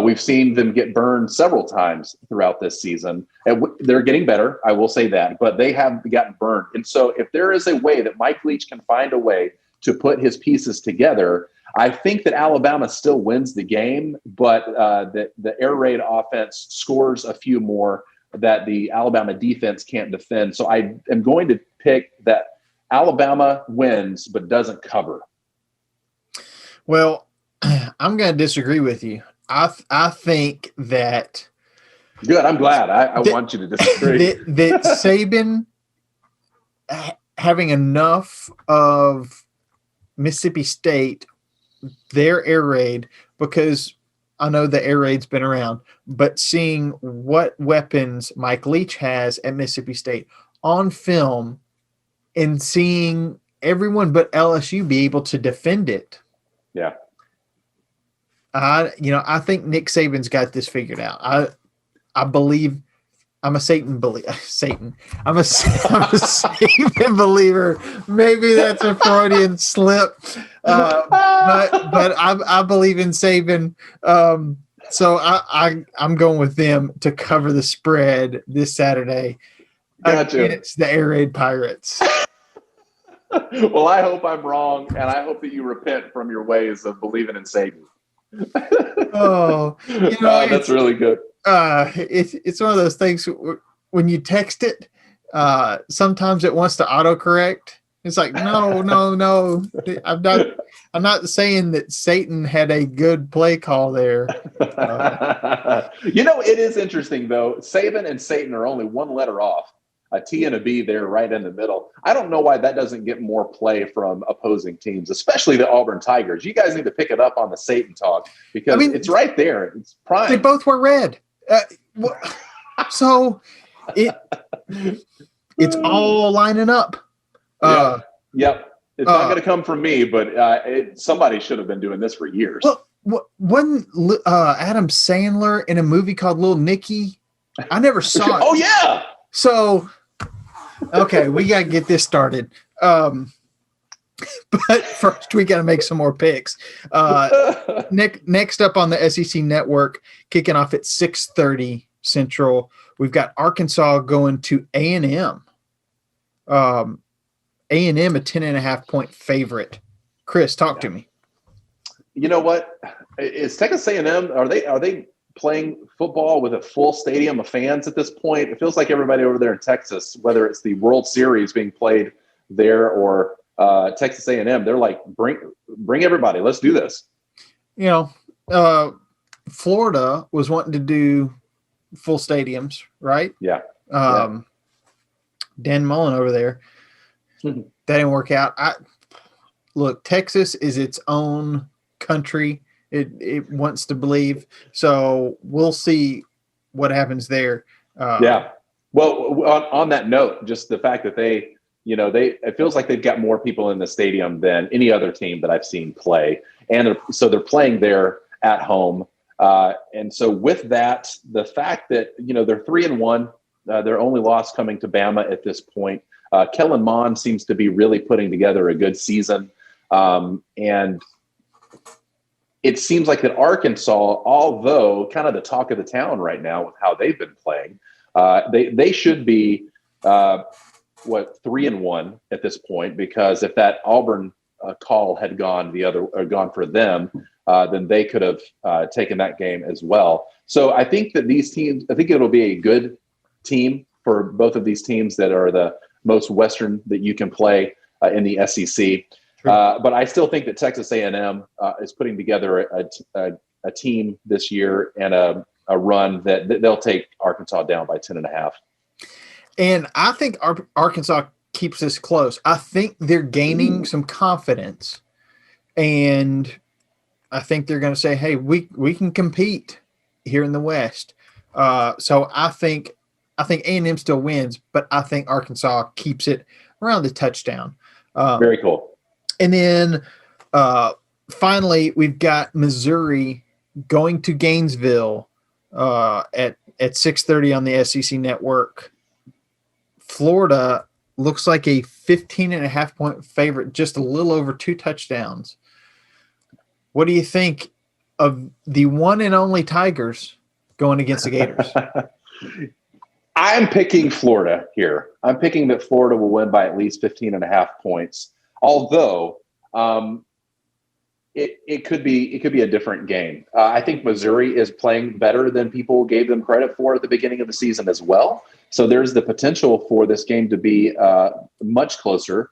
We've seen them get burned several times throughout this season. And they're getting better, I will say that, but they have gotten burned. And so if there is a way that Mike Leach can find a way to put his pieces together, I think that Alabama still wins the game, but the air raid offense scores a few more that the Alabama defense can't defend. So I am going to pick that Alabama wins but doesn't cover. Well, I'm going to disagree with you. I think that good. I'm glad. I want you to disagree. that Saban having enough of Mississippi State, their air raid, because I know the air raid's been around, but seeing what weapons Mike Leach has at Mississippi State on film and seeing everyone but LSU be able to defend it. Yeah. I think Nick Saban's got this figured out. I believe I'm a Satan believer. I'm a Saban believer. Maybe that's a Freudian slip, but I believe in Saban. So I'm going with them to cover the spread this Saturday against the Air Raid Pirates. Well, I hope I'm wrong, and I hope that you repent from your ways of believing in Satan. That's really good. It's one of those things when you text it, sometimes it wants to autocorrect. It's like, no. I'm not saying that Satan had a good play call there. It is interesting though. Saban and Satan are only one letter off. A T and a B there right in the middle. I don't know why that doesn't get more play from opposing teams, especially the Auburn Tigers. You guys need to pick it up on the Satan talk because it's right there. It's prime. They both wear red. So it's all lining up. Yep. It's not going to come from me, but somebody should have been doing this for years. Well, wasn't Adam Sandler in a movie called Little Nicky? I never saw it. Oh, yeah. So, okay, we got to get this started. But first, we got to make some more picks. Next up on the SEC network, kicking off at 6:30 Central, we've got Arkansas going to A&M. A&M, a 10.5-point favorite. Chris, talk to me. You know what? Is Texas A&M, are they playing football with a full stadium of fans at this point? It feels like everybody over there in Texas, whether it's the World Series being played there or Texas A&M, they're like, bring everybody. Let's do this. Florida was wanting to do full stadiums, right? Yeah. Dan Mullen over there. That didn't work out. Look, Texas is its own country. It wants to believe. So we'll see what happens there. Yeah. Well, on that note, just the fact that it feels like they've got more people in the stadium than any other team that I've seen play. And they're playing there at home. And so with that, the fact that, they're 3-1, their only loss coming to Bama at this point. Kellen Mond seems to be really putting together a good season. And it sees like that Arkansas, although kind of the talk of the town right now with how they've been playing, they should be 3-1 at this point, because if that Auburn call had gone gone for them, then they could have taken that game as well. So I think that these teams, I think it'll be a good team for both of these teams that are the most Western that you can play in the SEC. But I still think that Texas A&M is putting together a team this year and a run that they'll take Arkansas down by 10.5. And I think Arkansas keeps this close. I think they're gaining some confidence, and I think they're going to say, hey, we can compete here in the West. So I think A&M still wins, but I think Arkansas keeps it around the touchdown. Very cool. And then finally, we've got Missouri going to Gainesville at 6:30 on the SEC network. Florida looks like a 15.5-point favorite, just a little over 2 touchdowns. What do you think of the one and only Tigers going against the Gators? I'm picking Florida here. I'm picking that Florida will win by at least 15.5 points. Although it could be a different game. I think Missouri is playing better than people gave them credit for at the beginning of the season as well. So there's the potential for this game to be much closer.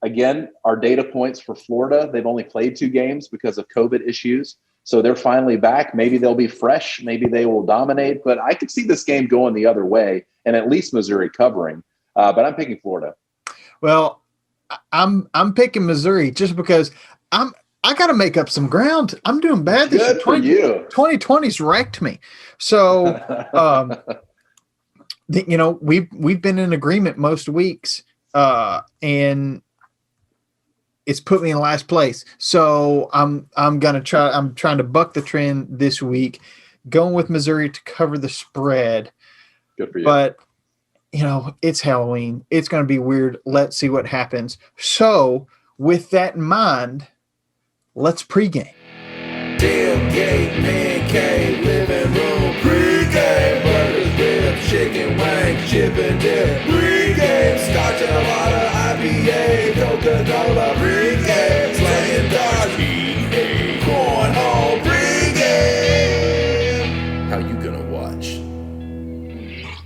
Again, our data points for Florida, they've only played 2 games because of COVID issues. So they're finally back. Maybe they'll be fresh. Maybe they will dominate. But I could see this game going the other way and at least Missouri covering. But I'm picking Florida. Well, I'm picking Missouri just because I got to make up some ground. I'm doing bad this year. Good for you. 2020's wrecked me. So, we've been in agreement most weeks, and it's put me in last place. So I'm trying to buck the trend this week, going with Missouri to cover the spread. Good for you. But it's Halloween. It's going to be weird. Let's see what happens. So with that in mind, let's pregame. Tailgate, man cave, living room, pregame, burgers, ribs, chicken wings, chip and dip, pregame, scotch and a lot of IPA, Coca-Cola, pregame, slaying dogs, EA, cornhole, pregame. How you gonna watch?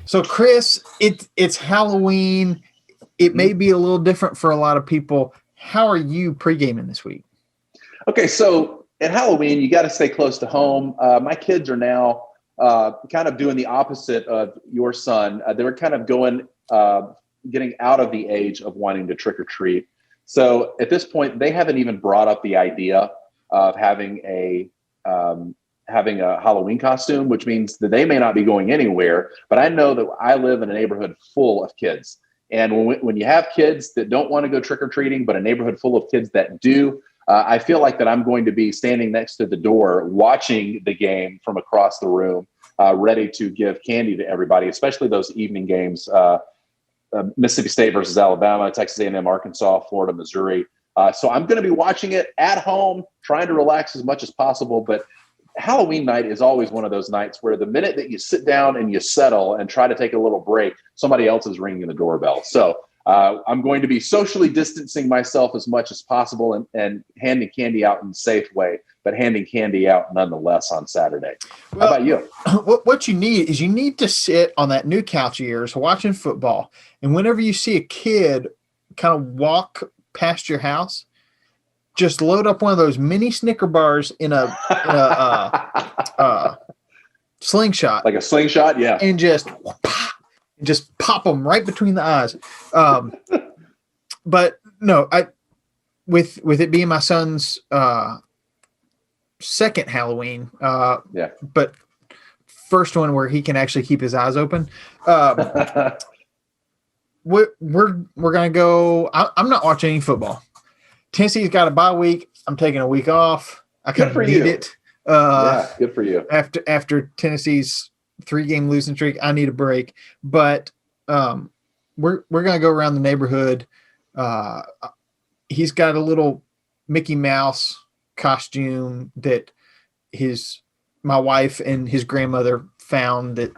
So Chris, it's Halloween. It may be a little different for a lot of people. How are you pregaming this week? Okay, so at Halloween, you got to stay close to home. My kids are now kind of doing the opposite of your son. They're kind of getting out of the age of wanting to trick or treat. So at this point, they haven't even brought up the idea of having a Halloween costume, which means that they may not be going anywhere. But I know that I live in a neighborhood full of kids. And when you have kids that don't want to go trick or treating, but a neighborhood full of kids that do, I feel like that I'm going to be standing next to the door watching the game from across the room, ready to give candy to everybody, especially those evening games, Mississippi State versus Alabama, Texas A&M, Arkansas, Florida, Missouri. So I'm going to be watching it at home, trying to relax as much as possible. But Halloween night is always one of those nights where the minute that you sit down and you settle and try to take a little break, somebody else is ringing the doorbell. So I'm going to be socially distancing myself as much as possible and handing candy out in a safe way, but handing candy out nonetheless on Saturday. Well, how about you? What you need is you need to sit on that new couch of yours watching football. And whenever you see a kid kind of walk past your house, just load up one of those mini Snicker bars in a slingshot. Like a slingshot? Yeah. And just pop them right between the eyes. But no, with it being my son's second Halloween, but first one where he can actually keep his eyes open. We're gonna go. I'm not watching any football. Tennessee's got a bye week. I'm taking a week off. I kind of need it. Good for you. After Tennessee's 3-game losing streak, I need a break. But we're gonna go around the neighborhood. He's got a little Mickey Mouse costume that my wife and his grandmother found that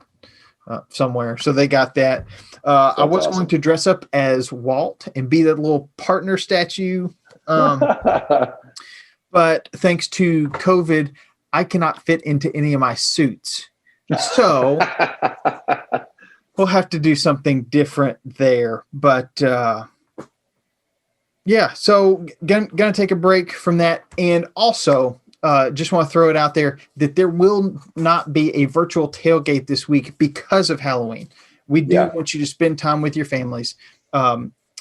somewhere, so they got that. I was awesome. going to dress up as Walt and be that little partner statue, but thanks to COVID, I cannot fit into any of my suits, so we'll have to do something different there. But yeah, so gonna take a break from that, and also just want to throw it out there that there will not be a virtual tailgate this week because of Halloween. We do want you to spend time with your families,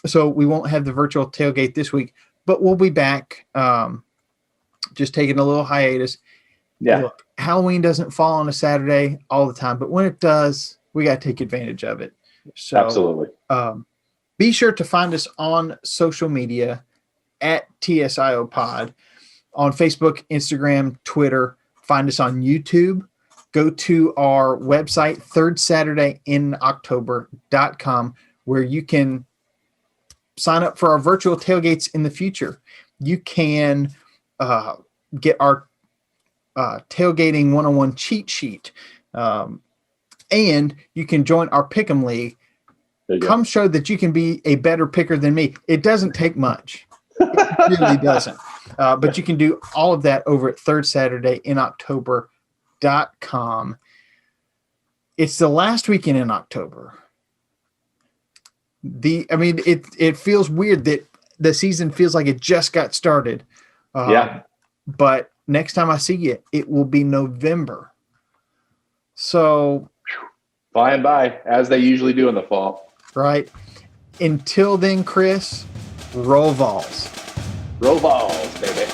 so we won't have the virtual tailgate this week, but we'll be back. Just taking a little hiatus. Yeah, look, Halloween doesn't fall on a Saturday all the time, but when it does, we got to take advantage of it. So absolutely. Be sure to find us on social media at TSIO Pod on Facebook, Instagram, Twitter. Find us on YouTube. Go to our website, thirdsaturdayiNoctober.com, where you can sign up for our virtual tailgates in the future. You can get our tailgating 101 cheat sheet, and you can join our Pick'em League. Come show that you can be a better picker than me. It doesn't take much. It really doesn't. But you can do all of that over at thirdsaturdayiNoctober.com. It's the last weekend in October. It feels weird that the season feels like it just got started. But next time I see you, it will be November. So flying by, as they usually do in the fall. Right. Until then, Chris, roll balls. Roll balls, baby.